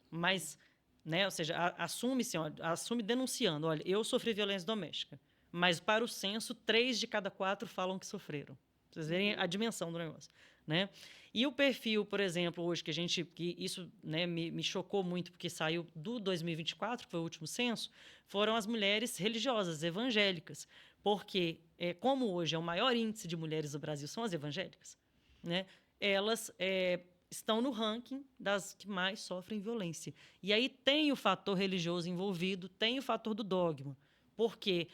Mas, né, ou seja, assume denunciando. Olha, eu sofri violência doméstica. Mas, para o censo, 3 de cada 4 falam que sofreram. Pra vocês verem a dimensão do negócio. né? E o perfil, por exemplo, hoje que isso, né, me chocou muito, porque saiu do 2024, que foi o último censo, foram as mulheres religiosas, evangélicas. Porque, como hoje é o maior índice de mulheres do Brasil são as evangélicas, né? Elas estão no ranking das que mais sofrem violência. E aí tem o fator religioso envolvido, tem o fator do dogma. Porque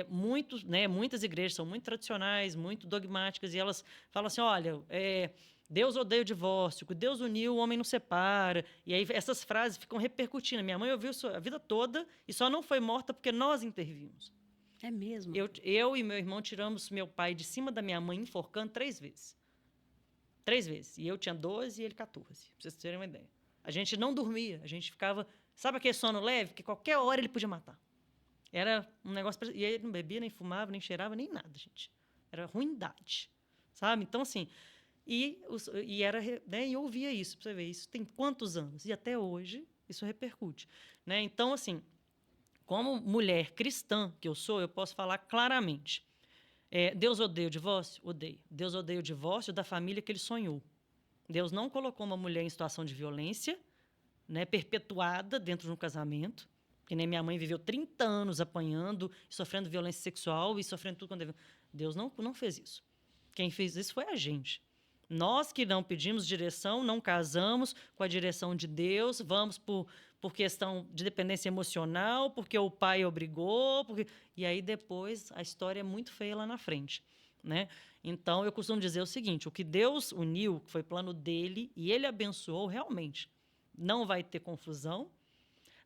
muitas igrejas são muito tradicionais, muito dogmáticas, e elas falam assim, olha, Deus odeia o divórcio, que Deus uniu, o homem não separa. E aí essas frases ficam repercutindo. Minha mãe ouviu isso a vida toda e só não foi morta porque nós intervimos. É mesmo? Eu e meu irmão tiramos meu pai de cima da minha mãe enforcando 3 vezes. 3 vezes. E eu tinha 12 e ele 14, pra vocês terem uma ideia. A gente não dormia, a gente ficava... Sabe aquele sono leve? Que qualquer hora ele podia matar. Era um negócio... E ele não bebia, nem fumava, nem cheirava, nem nada, gente. Era ruindade, sabe? Então, assim... E eu ouvia isso, para você ver. Isso tem quantos anos? E até hoje isso repercute, né? Então, assim... Como mulher cristã que eu sou, eu posso falar claramente. Deus odeia o divórcio? Odeia. Deus odeia o divórcio da família que ele sonhou. Deus não colocou uma mulher em situação de violência, né, perpetuada dentro de um casamento, que nem minha mãe viveu 30 anos apanhando, sofrendo violência sexual e sofrendo tudo quando... Deus não fez isso. Quem fez isso foi a gente. Nós que não pedimos direção, não casamos com a direção de Deus, vamos por questão de dependência emocional, porque o pai obrigou, e aí depois a história é muito feia lá na frente, né? Então, eu costumo dizer o seguinte, o que Deus uniu, que foi plano dele, e ele abençoou realmente, não vai ter confusão,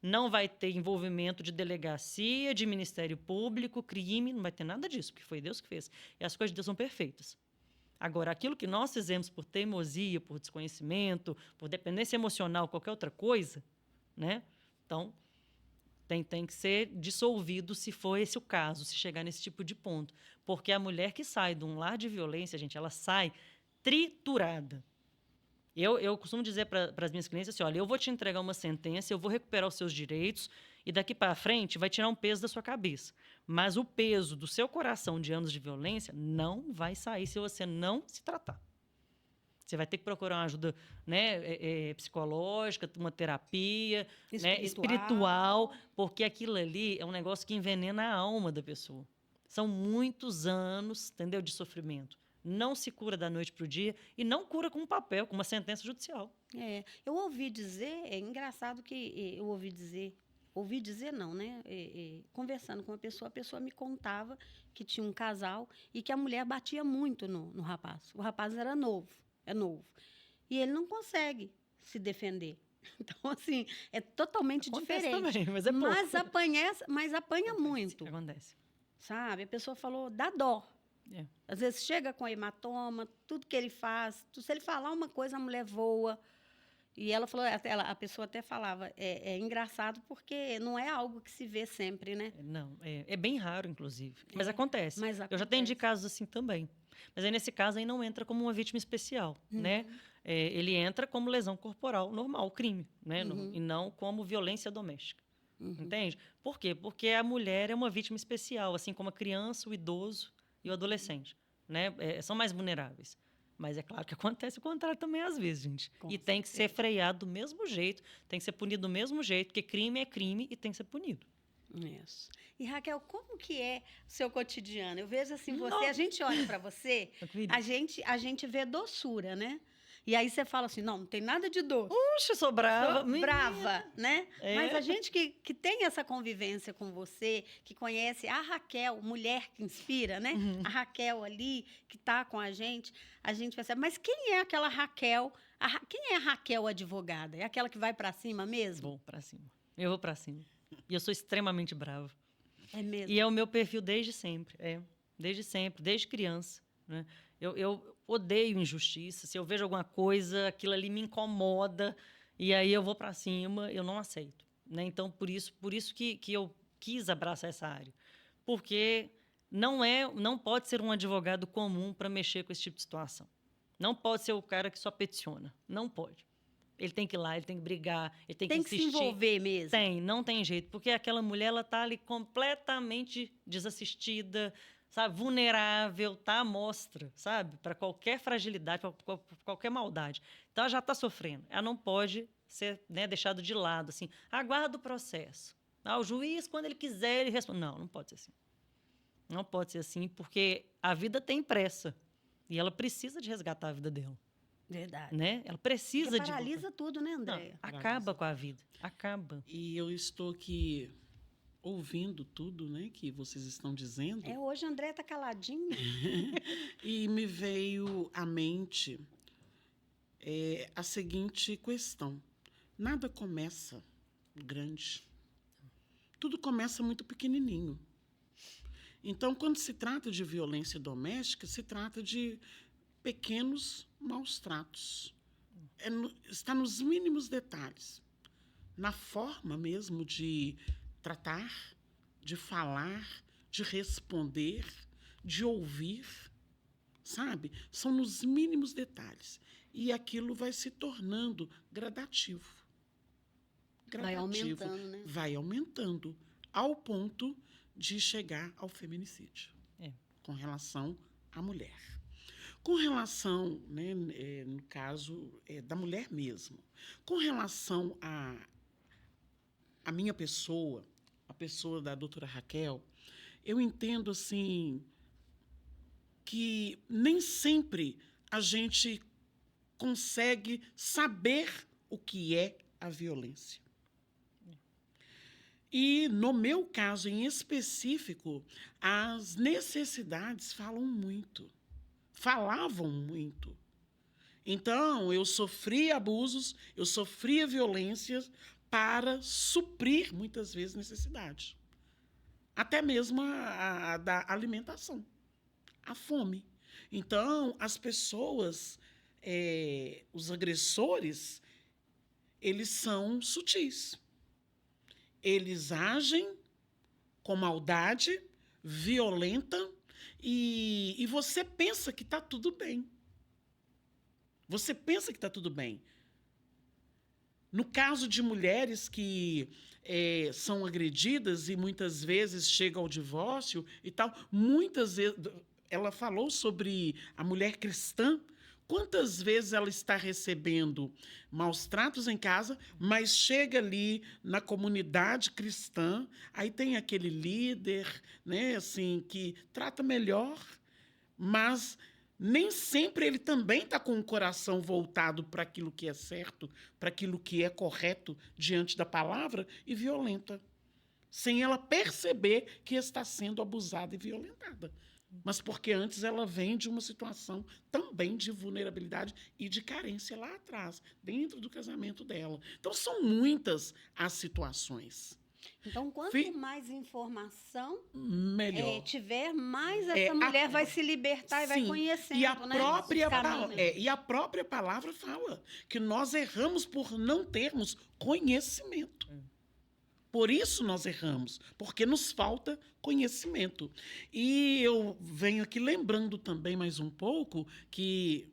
não vai ter envolvimento de delegacia, de Ministério Público, crime, não vai ter nada disso, porque foi Deus que fez. E as coisas de Deus são perfeitas. Agora, aquilo que nós fizemos por teimosia, por desconhecimento, por dependência emocional, qualquer outra coisa, né? Então, tem que ser dissolvido se for esse o caso, se chegar nesse tipo de ponto. Porque a mulher que sai de um lar de violência, gente, ela sai triturada. Eu costumo dizer para as minhas clientes assim, olha, eu vou te entregar uma sentença, eu vou recuperar os seus direitos e daqui para frente vai tirar um peso da sua cabeça. Mas o peso do seu coração de anos de violência não vai sair se você não se tratar. Você vai ter que procurar uma ajuda, né, psicológica, uma terapia, né, espiritual, porque aquilo ali é um negócio que envenena a alma da pessoa. São muitos anos, entendeu, de sofrimento. Não se cura da noite para o dia e não cura com um papel, com uma sentença judicial. Eu ouvi dizer, é engraçado que eu ouvi dizer não, né? Conversando com a pessoa me contava que tinha um casal e que a mulher batia muito no rapaz. O rapaz era novo. E ele não consegue se defender. Então, assim, é totalmente Acontece diferente. também, mas é pouco. Mas apanha muito. Acontece. Sabe? A pessoa falou, dá dó. É. Às vezes chega com hematoma, tudo que ele faz. Se ele falar uma coisa, a mulher voa. E ela falou, a pessoa até falava, é engraçado porque não é algo que se vê sempre, né? Não, é bem raro, inclusive. Mas acontece. Mas Eu já atendi casos assim também. Mas aí, nesse caso, aí não entra como uma vítima especial, né? Ele entra como lesão corporal normal, crime, né? E não como violência doméstica. Entende? Por quê? Porque a mulher é uma vítima especial, assim como a criança, o idoso e o adolescente, né? São mais vulneráveis. Mas é claro que acontece o contrário também às vezes, gente. E tem que ser freado do mesmo jeito, tem que ser punido do mesmo jeito, porque crime é crime e tem que ser punido. Isso. E, Raquel, como que é o seu cotidiano? Eu vejo assim, a gente olha para você, a gente vê doçura, né? E aí você fala assim, não tem nada de doce. Puxa, sou brava. Sou brava, né? Mas a gente que tem essa convivência com você, que conhece a Raquel, mulher que inspira, né? A Raquel ali, que está com a gente percebe. Mas quem é aquela Raquel? Quem é a Raquel advogada? É aquela que vai para cima mesmo? Vou para cima. Eu vou para cima. E eu sou extremamente brava. É mesmo? E é o meu perfil desde sempre. Desde sempre, desde criança. Né? Eu odeio injustiça. Se eu vejo alguma coisa, aquilo ali me incomoda. E aí eu vou para cima, eu não aceito. Né? Então, por isso que eu quis abraçar essa área. Porque não pode ser um advogado comum para mexer com esse tipo de situação. Não pode ser o cara que só peticiona. Não pode. Ele tem que ir lá, ele tem que brigar, ele tem que insistir. Tem que se envolver mesmo. Não tem jeito. Porque aquela mulher, ela está ali completamente desassistida, sabe? Vulnerável, tá à mostra, sabe? Para qualquer fragilidade, para qualquer maldade. Então, ela já está sofrendo. Ela não pode ser, né, deixada de lado, assim. Aguarda o processo. O juiz, quando ele quiser, ele responde. Não, não pode ser assim. Não pode ser assim, porque a vida tem pressa. E ela precisa de resgatar a vida dela. Verdade. Né? Ela precisa Porque de... paralisa tudo, né, Não, Andréia? acaba com a vida. Acaba. E eu estou aqui ouvindo tudo, né, que vocês estão dizendo. Hoje a Andréia está caladinha. E me veio à mente a seguinte questão. Nada começa grande. Tudo começa muito pequenininho. Então, quando se trata de violência doméstica, se trata de pequenos maus tratos. Está nos mínimos detalhes. Na forma mesmo de tratar, de falar, de responder, de ouvir, sabe? São nos mínimos detalhes. E aquilo vai se tornando gradativo. Vai aumentando, né? Vai aumentando, ao ponto de chegar ao feminicídio, com relação à mulher. Com relação, né, no caso da mulher mesmo, com relação à minha pessoa, a pessoa da doutora Raquel, eu entendo assim que nem sempre a gente consegue saber o que é a violência. E, no meu caso em específico, as necessidades falavam muito. Então, eu sofria abusos, eu sofria violências para suprir, muitas vezes, necessidades. Até mesmo a da alimentação, a fome. Então, as pessoas, os agressores, eles são sutis. Eles agem com maldade, violenta, e você pensa que está tudo bem. Você pensa que está tudo bem. No caso de mulheres que são agredidas e muitas vezes chegam ao divórcio e tal, muitas vezes, ela falou sobre a mulher cristã. Quantas vezes ela está recebendo maus tratos em casa, mas chega ali na comunidade cristã, aí tem aquele líder, né, assim, que trata melhor, mas nem sempre ele também está com o coração voltado para aquilo que é certo, para aquilo que é correto diante da palavra, e violenta, sem ela perceber que está sendo abusada e violentada. Mas porque antes ela vem de uma situação também de vulnerabilidade e de carência lá atrás, dentro do casamento dela. Então, são muitas as situações. Então, quanto mais informação melhor tiver, mais essa mulher vai se libertar e vai conhecendo. E a própria palavra fala que nós erramos por não termos conhecimento. Por isso nós erramos, porque nos falta conhecimento. E eu venho aqui lembrando também mais um pouco que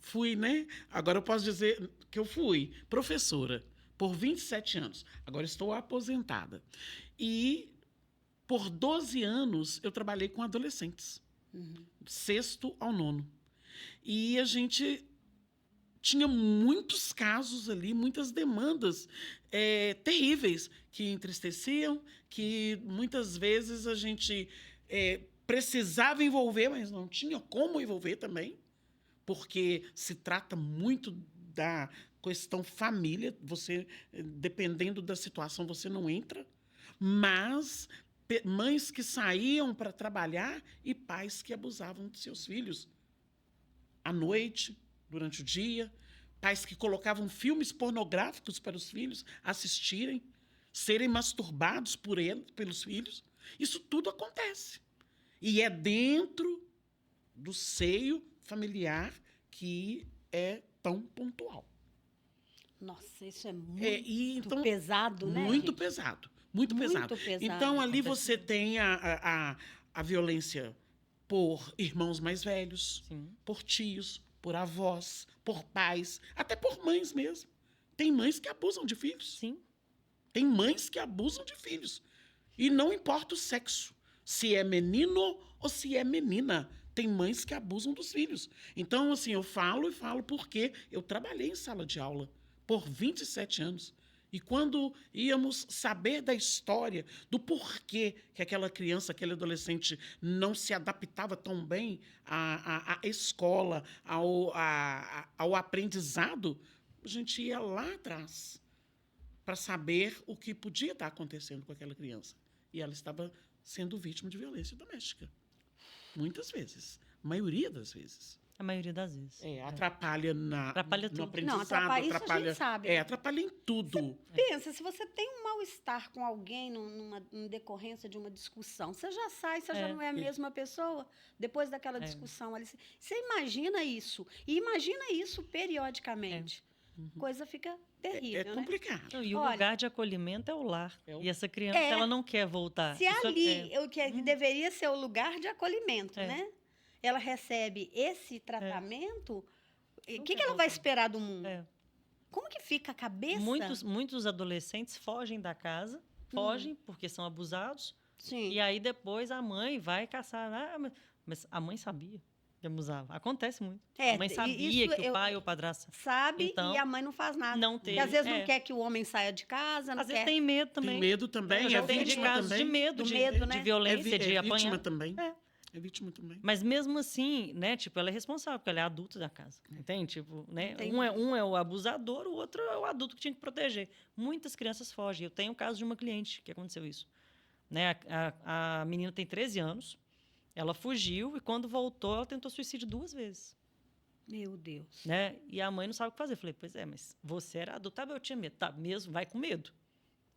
fui, né? Agora eu posso dizer que eu fui professora por 27 anos. Agora estou aposentada. E por 12 anos eu trabalhei com adolescentes, 6º ao 9º. E a gente tinha muitos casos ali, muitas demandas terríveis que entristeciam, que muitas vezes a gente precisava envolver, mas não tinha como envolver também, porque se trata muito da questão família. Você, dependendo da situação, você não entra, mas mães que saíam para trabalhar e pais que abusavam de seus filhos à noite, durante o dia, pais que colocavam filmes pornográficos para os filhos assistirem, serem masturbados pelos filhos. Isso tudo acontece. E é dentro do seio familiar que é tão pontual. Nossa, isso é muito pesado, né? Muito pesado, muito pesado. Então, ali você tem a violência por irmãos mais velhos, sim, por tios, por avós, por pais, até por mães mesmo. Tem mães que abusam de filhos. Sim. Tem mães que abusam de filhos. E não importa o sexo. se é menino ou se é menina. Tem mães que abusam dos filhos. Então, assim, eu falo porque eu trabalhei em sala de aula por 27 anos. E quando íamos saber da história, do porquê que aquela criança, aquele adolescente não se adaptava tão bem à escola, ao aprendizado, a gente ia lá atrás para saber o que podia estar acontecendo com aquela criança. E ela estava sendo vítima de violência doméstica. Muitas vezes. A maioria das vezes. A maioria das vezes. Atrapalha Atrapalha no tudo. aprendizado. Não, atrapalha, isso a gente sabe. Atrapalha em tudo. Pensa, se você tem um mal-estar com alguém em decorrência de uma discussão, você já sai, você já não é a mesma pessoa depois daquela discussão ali. Você imagina isso. E imagina isso periodicamente. Coisa fica terrível, né? complicado. Então, e o Olha, lugar de acolhimento é o lar. E essa criança, É. ela não quer voltar. Se Isso ali, o que deveria ser o lugar de acolhimento, né? Ela recebe esse tratamento, o que ela vai esperar do mundo? Como que fica a cabeça? Muitos adolescentes fogem da casa, fogem porque são abusados. Sim. E aí depois a mãe vai caçar. Mas a mãe sabia que abusava. Acontece muito. A mãe sabia isso que o pai ou o padrasto sabe, Então, e a mãe não faz nada. não Porque teve. às vezes não quer que o homem saia de casa, não Às quer. vezes tem medo também. Tem medo também, Eu já é tenho de vítima casos também. de medo, Do de, medo, de né? violência, de vítima apanhar. também. É vítima também. Mas mesmo assim, né, tipo, ela é responsável, porque ela é adulta da casa, entende? Tipo, né, Entendi. um é o abusador, o outro é o adulto que tinha que proteger. Muitas crianças fogem. Eu tenho o caso de uma cliente que aconteceu isso. Né, a menina tem 13 anos, ela fugiu e quando voltou, ela tentou suicídio 2 vezes. Meu Deus. Né? E a mãe não sabe o que fazer. Eu falei, pois é, mas você era adulta. Eu tinha medo. Tá, mesmo, vai com medo.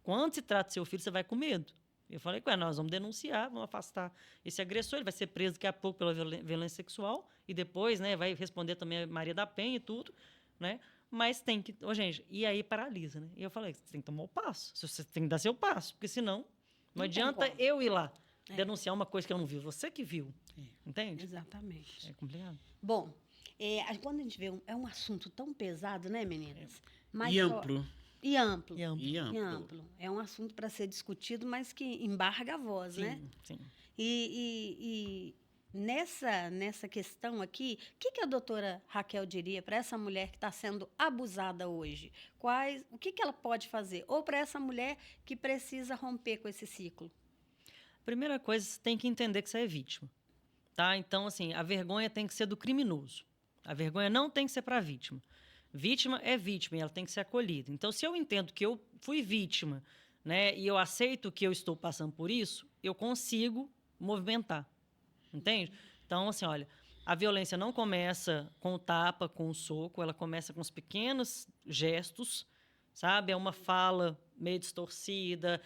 Quando se trata do seu filho, você vai com medo. Eu falei com ela, nós vamos denunciar, vamos afastar esse agressor, ele vai ser preso daqui a pouco pela violência sexual e depois, né, vai responder também a Maria da Penha e tudo, né? Mas tem que... gente, e aí paralisa, né? E eu falei, você tem que tomar o passo, você tem que dar seu passo, porque senão não adianta como. eu ir lá denunciar uma coisa que eu não vi, você que viu, entende? Exatamente. É complicado. Bom, quando a gente vê, é um assunto tão pesado, né, meninas? Mas E amplo. E amplo. E amplo. E amplo. E amplo. É um assunto para ser discutido, mas que embarga a voz, né? Sim. E nessa questão aqui, o que a doutora Raquel diria para essa mulher que está sendo abusada hoje? O que ela pode fazer? Ou para essa mulher que precisa romper com esse ciclo? Primeira coisa, você tem que entender que você é vítima. Tá? Então, assim, a vergonha tem que ser do criminoso. A vergonha não tem que ser para a vítima. Vítima é vítima e ela tem que ser acolhida. Então, se eu entendo que eu fui vítima, né, e eu aceito que eu estou passando por isso, eu consigo movimentar. Entende? Então, assim, olha, a violência não começa com o tapa, com o soco, ela começa com os pequenos gestos, sabe? É uma fala meio distorcida,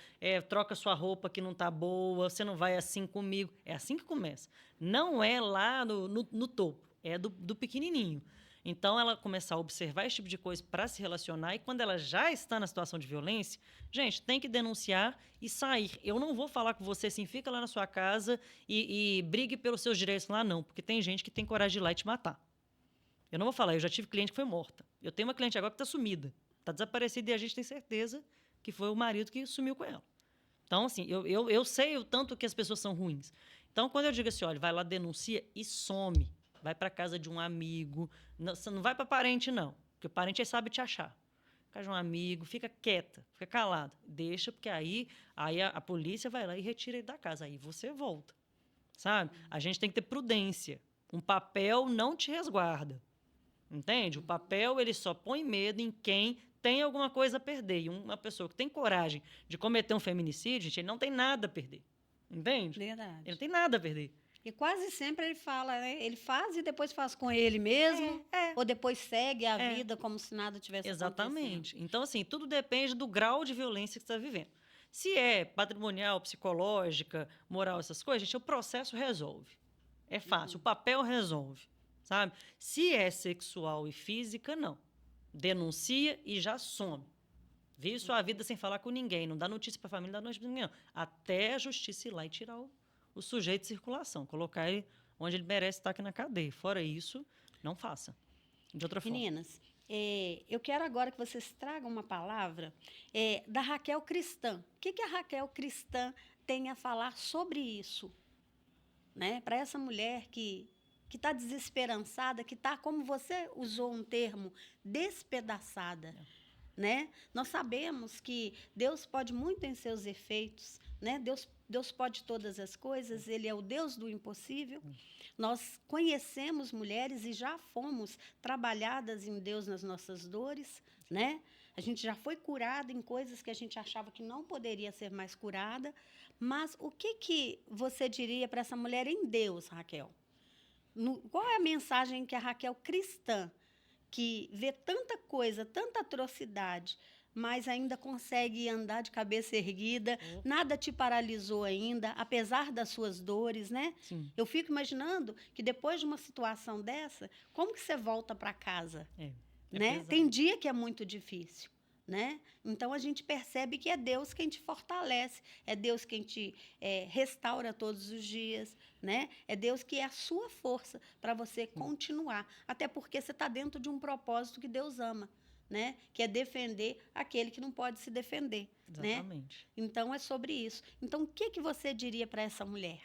troca sua roupa que não está boa, você não vai assim comigo. É assim que começa. Não é lá no topo, é do pequenininho. Então, ela começar a observar esse tipo de coisa para se relacionar e quando ela já está na situação de violência, gente, tem que denunciar e sair. Eu não vou falar com você assim, fica lá na sua casa e brigue pelos seus direitos lá, não, porque tem gente que tem coragem de ir lá e te matar. Eu não vou falar, eu já tive cliente que foi morta. Eu tenho uma cliente agora que está sumida, está desaparecida e a gente tem certeza que foi o marido que sumiu com ela. Então, assim, eu sei o tanto que as pessoas são ruins. Então, quando eu digo assim, olha, vai lá, denuncia e some. Vai para casa de um amigo. Não, você não vai para parente, não. Porque o parente sabe te achar. Casa de um amigo, fica quieta, fica calada. Deixa, porque aí a polícia vai lá e retira ele da casa. Aí você volta. Sabe? A gente tem que ter prudência. Um papel não te resguarda. Entende? O papel, ele só põe medo em quem tem alguma coisa a perder. E uma pessoa que tem coragem de cometer um feminicídio, gente, ele não tem nada a perder. Entende? Verdade. Ele não tem nada a perder. E quase sempre ele fala, né? Ele faz e depois faz com ele mesmo, ou depois segue a vida como se nada tivesse Exatamente. Então, assim, tudo depende do grau de violência que você está vivendo. Se é patrimonial, psicológica, moral, essas coisas, gente, o processo resolve. É fácil, o papel resolve, sabe? Se é sexual e física, não. Denuncia e já some. Vive sua vida sem falar com ninguém, não dá notícia para a família, não dá notícia para ninguém, não. Até a justiça ir lá e tirar o sujeito de circulação, colocar ele onde ele merece estar aqui na cadeia. Fora isso, não faça. De outra forma. Meninas, Eu quero agora que vocês tragam uma palavra da Raquel cristã. O que a Raquel cristã tem a falar sobre isso? Né? Para essa mulher que está desesperançada, que está, como você usou um termo, despedaçada. Né? Nós sabemos que Deus pode muito em seus efeitos, né? Deus pode todas as coisas, Ele é o Deus do impossível. Nós conhecemos mulheres e já fomos trabalhadas em Deus nas nossas dores, né? A gente já foi curada em coisas que a gente achava que não poderia ser mais curada. Mas o que você diria para essa mulher em Deus, Raquel? Qual é a mensagem que a Raquel cristã, que vê tanta coisa, tanta atrocidade, mas ainda consegue andar de cabeça erguida, nada te paralisou ainda, apesar das suas dores, né? Sim. Eu fico imaginando que depois de uma situação dessa, como que você volta para casa? Né? Pesado. Tem dia que é muito difícil. Né? Então, a gente percebe que é Deus quem te fortalece, é Deus quem te restaura todos os dias, né? É Deus que é a sua força para você continuar, até porque você está dentro de um propósito que Deus ama, né? Que é defender aquele que não pode se defender. Exatamente. Né? Então, é sobre isso. Então, o que você diria para essa mulher?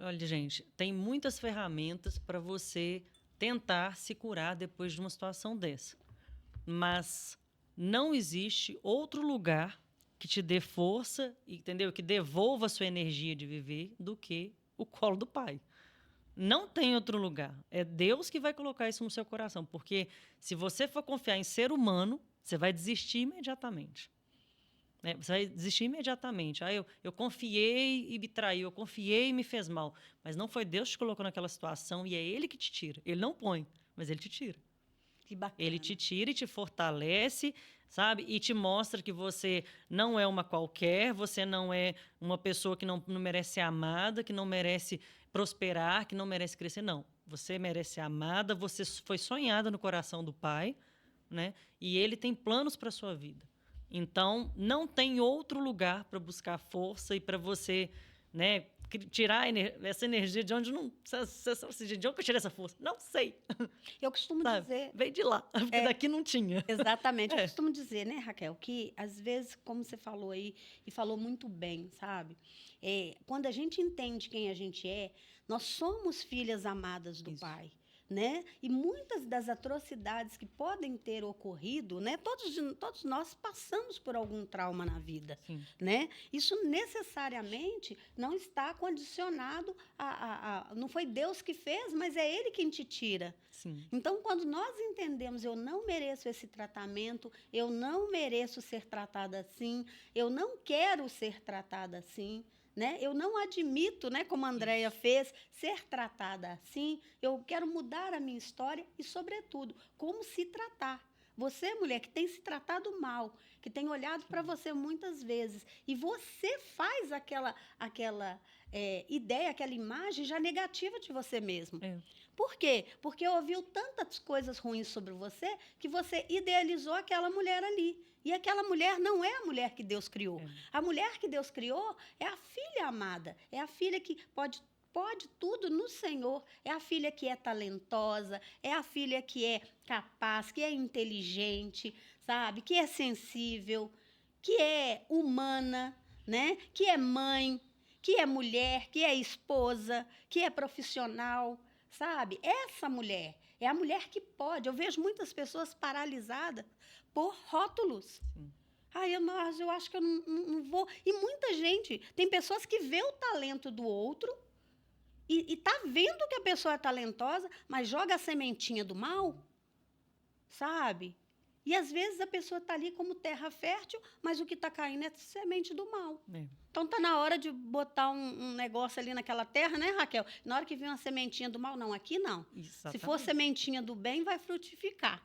Olha, gente, tem muitas ferramentas para você tentar se curar depois de uma situação dessa, mas não existe outro lugar que te dê força, entendeu? Que devolva a sua energia de viver do que o colo do pai. Não tem outro lugar. É Deus que vai colocar isso no seu coração. Porque se você for confiar em ser humano, você vai desistir imediatamente. Né? Você vai desistir imediatamente. Eu confiei e me traiu, eu confiei e me fez mal. Mas não foi Deus que te colocou naquela situação e é Ele que te tira. Ele não põe, mas Ele te tira. Que bacana. Ele te tira e te fortalece, sabe? E te mostra que você não é uma qualquer, você não é uma pessoa que não merece ser amada, que não merece prosperar, que não merece crescer. Não. Você merece ser amada, você foi sonhada no coração do Pai, né? E Ele tem planos para a sua vida. Então, não tem outro lugar para buscar força e para você, né, tirar essa energia de onde não... De onde eu tirei essa força? Não sei. Eu costumo dizer... Veio de lá, porque daqui não tinha. Exatamente. Eu costumo dizer, né, Raquel, que às vezes, como você falou aí, e falou muito bem, sabe? Quando a gente entende quem a gente é, nós somos filhas amadas do Pai. Né? E muitas das atrocidades que podem ter ocorrido, né? Todos nós passamos por algum trauma na vida. Né? Isso necessariamente não está condicionado não foi Deus que fez, mas é Ele quem te tira. Sim. Então, quando nós entendemos, eu não mereço esse tratamento, eu não mereço ser tratada assim, eu não quero ser tratada assim, né? Eu não admito, né, como a Andréia fez, ser tratada assim. Eu quero mudar a minha história e, sobretudo, como se tratar. Você, mulher, que tem se tratado mal, que tem olhado para você muitas vezes, e você faz aquela ideia, aquela imagem já negativa de você mesmo. Por quê? Porque ouviu tantas coisas ruins sobre você que você idealizou aquela mulher ali. E aquela mulher não é a mulher que Deus criou. A mulher que Deus criou é a filha amada, é a filha que pode tudo no Senhor. É a filha que é talentosa, é a filha que é capaz, que é inteligente, sabe? Que é sensível, que é humana, né? Que é mãe, que é mulher, que é esposa, que é profissional, sabe? Essa mulher é a mulher que pode. Eu vejo muitas pessoas paralisadas por rótulos. Eu acho que eu não vou. E muita gente, tem pessoas que vê o talento do outro e está vendo que a pessoa é talentosa, mas joga a sementinha do mal, sabe? E, às vezes, a pessoa está ali como terra fértil, mas o que está caindo é semente do mal. Então, está na hora de botar um negócio ali naquela terra, né, Raquel? Na hora que vir uma sementinha do mal, não, aqui não. Exatamente. Se for sementinha do bem, vai frutificar.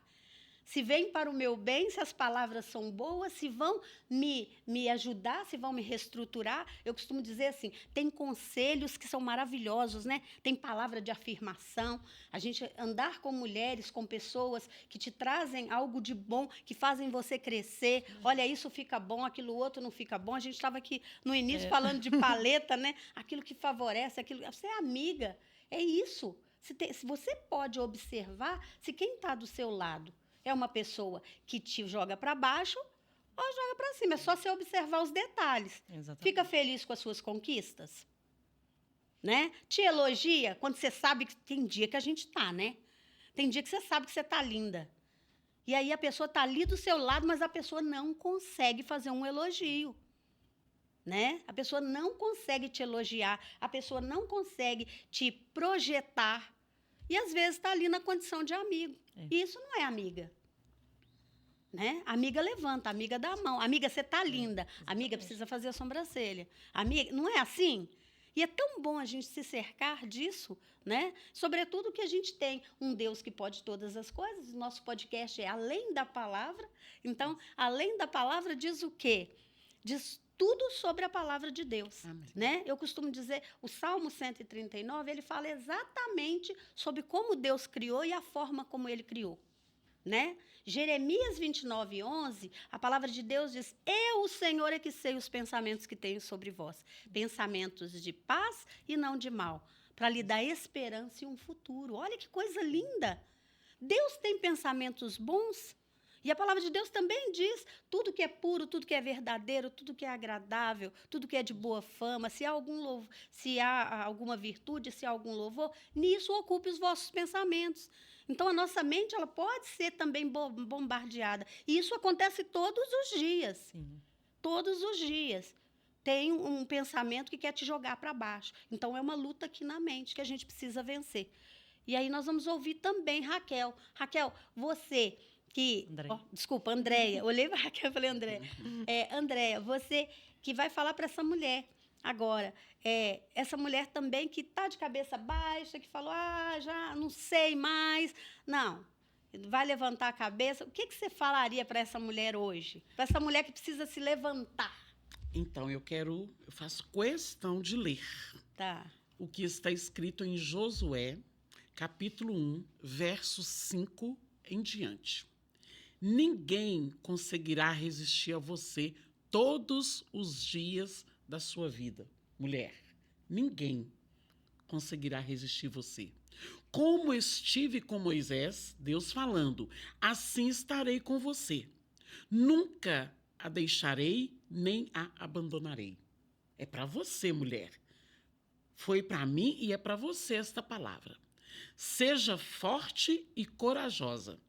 Se vem para o meu bem, se as palavras são boas, se vão me ajudar, se vão me reestruturar. Eu costumo dizer assim, tem conselhos que são maravilhosos, né? Tem palavra de afirmação. A gente andar com mulheres, com pessoas que te trazem algo de bom, que fazem você crescer. Olha, isso fica bom, aquilo outro não fica bom. A gente estava aqui no início falando de paleta, né? Aquilo que favorece, aquilo... Você é amiga, é isso. Se você pode observar se quem está do seu lado É uma pessoa que te joga para baixo ou joga para cima. É só você observar os detalhes. Exatamente. Fica feliz com as suas conquistas? Né? Te elogia quando você sabe que tem dia que a gente tá, né? Tem dia que você sabe que você tá linda. E aí a pessoa tá ali do seu lado, mas a pessoa não consegue fazer um elogio. Né? A pessoa não consegue te elogiar, a pessoa não consegue te projetar. E às vezes está ali na condição de amigo. E isso não é amiga. Né? Amiga levanta, amiga dá a mão. Amiga, você tá linda. Amiga, precisa fazer a sobrancelha. Amiga, não é assim? E é tão bom a gente se cercar disso, né? Sobretudo que a gente tem um Deus que pode todas as coisas. Nosso podcast é Além da Palavra. Então, Além da Palavra diz o quê? Diz tudo sobre a palavra de Deus, né? Eu costumo dizer, o Salmo 139, ele fala exatamente sobre como Deus criou e a forma como ele criou, né? Jeremias 29:11, a palavra de Deus diz: eu, o Senhor, é que sei os pensamentos que tenho sobre vós, pensamentos de paz e não de mal, para lhe dar esperança e um futuro. Olha que coisa linda! Deus tem pensamentos bons. E a palavra de Deus também diz, tudo que é puro, tudo que é verdadeiro, tudo que é agradável, tudo que é de boa fama, se há alguma virtude, se há algum louvor, nisso ocupe os vossos pensamentos. Então, a nossa mente ela pode ser também bombardeada. E isso acontece todos os dias. Sim. Todos os dias. Tem um pensamento que quer te jogar para baixo. Então, é uma luta aqui na mente que a gente precisa vencer. E aí nós vamos ouvir também Raquel. Raquel, você... desculpa, Andréia. Olhei para a Raquel e falei, Andréia. Andréia, você que vai falar para essa mulher agora. Essa mulher também que está de cabeça baixa, que falou, já não sei mais. Não, vai levantar a cabeça. O que você falaria para essa mulher hoje? Para essa mulher que precisa se levantar. Então, eu faço questão de ler o que está escrito em Josué, capítulo 1, verso 5 em diante. Ninguém conseguirá resistir a você todos os dias da sua vida, mulher. Ninguém conseguirá resistir você. Como estive com Moisés, Deus falando, assim estarei com você. Nunca a deixarei nem a abandonarei. É para você, mulher. Foi para mim e é para você esta palavra. Seja forte e corajosa,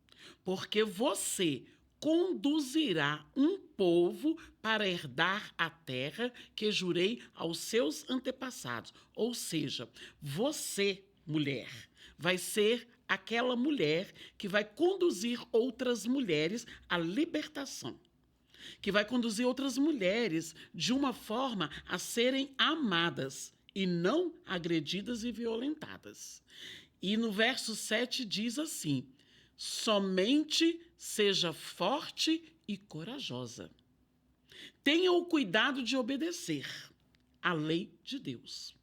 porque você conduzirá um povo para herdar a terra que jurei aos seus antepassados. Ou seja, você, mulher, vai ser aquela mulher que vai conduzir outras mulheres à libertação, que vai conduzir outras mulheres de uma forma a serem amadas e não agredidas e violentadas. E no verso 7 diz assim: somente seja forte e corajosa. Tenha o cuidado de obedecer à lei de Deus.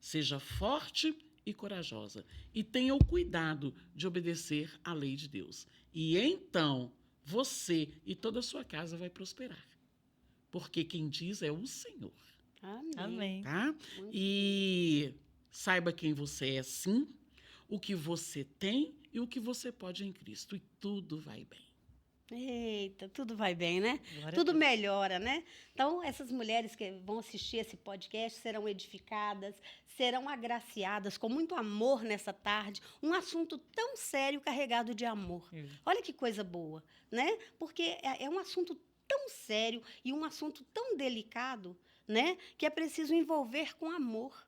Seja forte e corajosa. E tenha o cuidado de obedecer à lei de Deus. E então você e toda a sua casa vai prosperar. Porque quem diz é o Senhor. Amém. Tá? E saiba quem você é, sim, o que você tem e o que você pode em Cristo. E tudo vai bem. Eita, tudo vai bem, né? Glória a Tudo Deus. melhora, né? Então, essas mulheres que vão assistir esse podcast serão edificadas, serão agraciadas com muito amor nessa tarde. Um assunto tão sério carregado de amor. Olha que coisa boa, né? Porque é um assunto tão sério e um assunto tão delicado, né? Que é preciso envolver com amor,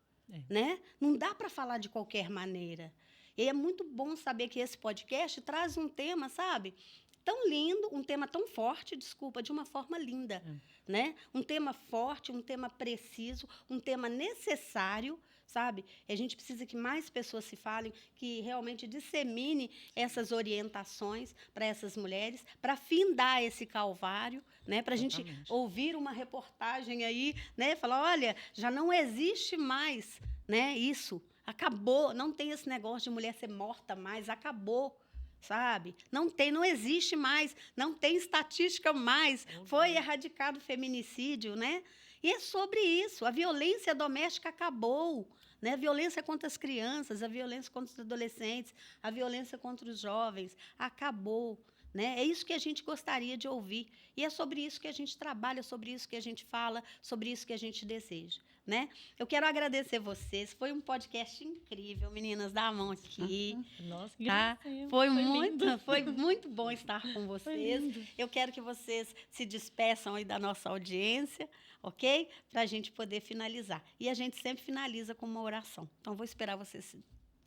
né? Não dá para falar de qualquer maneira. E é muito bom saber que esse podcast traz um tema, sabe? Tão lindo, um tema tão forte, de uma forma linda, né? Um tema forte, um tema preciso, um tema necessário, sabe? E a gente precisa que mais pessoas se falem, que realmente dissemine essas orientações para essas mulheres, para findar esse calvário, né? Para a gente ouvir uma reportagem aí, né? Falar, olha, já não existe mais, né? Isso, acabou, não tem esse negócio de mulher ser morta mais, acabou. Sabe? Não existe mais, não tem estatística mais, foi erradicado o feminicídio, né? E é sobre isso, a violência doméstica acabou, né? A violência contra as crianças, a violência contra os adolescentes, a violência contra os jovens acabou. Né? É isso que a gente gostaria de ouvir. E é sobre isso que a gente trabalha, sobre isso que a gente fala, sobre isso que a gente deseja. Né? Eu quero agradecer vocês. Foi um podcast incrível, meninas. Dá a mão aqui. Nossa, que Tá? gracinha. Foi muito bom estar com Foi vocês. lindo. Eu quero que vocês se despeçam aí da nossa audiência, ok? Para a gente poder finalizar. E a gente sempre finaliza com uma oração. Então, vou esperar vocês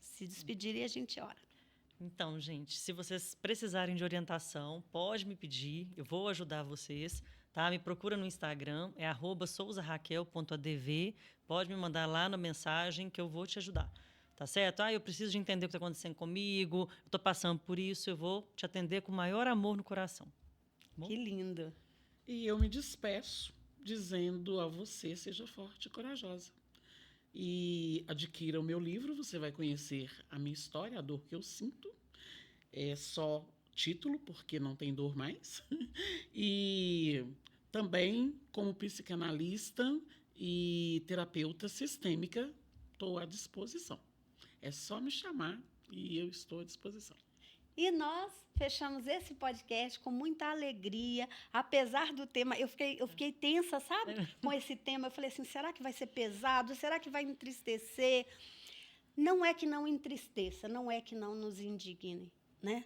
se despedirem e a gente ora. Então, gente, se vocês precisarem de orientação, pode me pedir, eu vou ajudar vocês, tá? Me procura no Instagram, é @souzaraquel.adv, pode me mandar lá na mensagem que eu vou te ajudar, tá certo? Eu preciso de entender o que está acontecendo comigo, eu estou passando por isso, eu vou te atender com o maior amor no coração. Bom? Que lindo. E eu me despeço dizendo a você, seja forte e corajosa. E adquira o meu livro, você vai conhecer a minha história, a dor que eu sinto. É só título, porque não tem dor mais. E também, como psicanalista e terapeuta sistêmica, estou à disposição. É só me chamar e eu estou à disposição. E nós fechamos esse podcast com muita alegria, apesar do tema. Eu fiquei tensa, sabe? Com esse tema. Eu falei assim, será que vai ser pesado? Será que vai entristecer? Não é que não entristeça, não é que não nos indigne, né?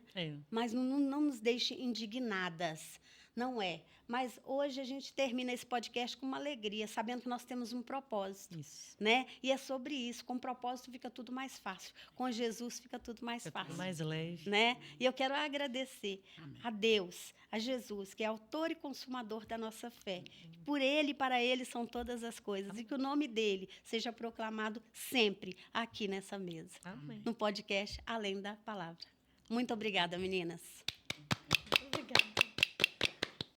Mas não nos deixe indignadas, não é. Mas hoje a gente termina esse podcast com uma alegria, sabendo que nós temos um propósito. Isso. Né? E é sobre isso. Com propósito fica tudo mais fácil. Com Jesus fica tudo mais Fica fácil. tudo mais leve. Né? E eu quero agradecer Amém. a Deus, a Jesus, que é autor e consumador da nossa fé. Por Ele e para Ele são todas as coisas. E que o nome dEle seja proclamado sempre aqui nessa mesa. Amém. No podcast Além da Palavra. Muito obrigada, meninas. Obrigada.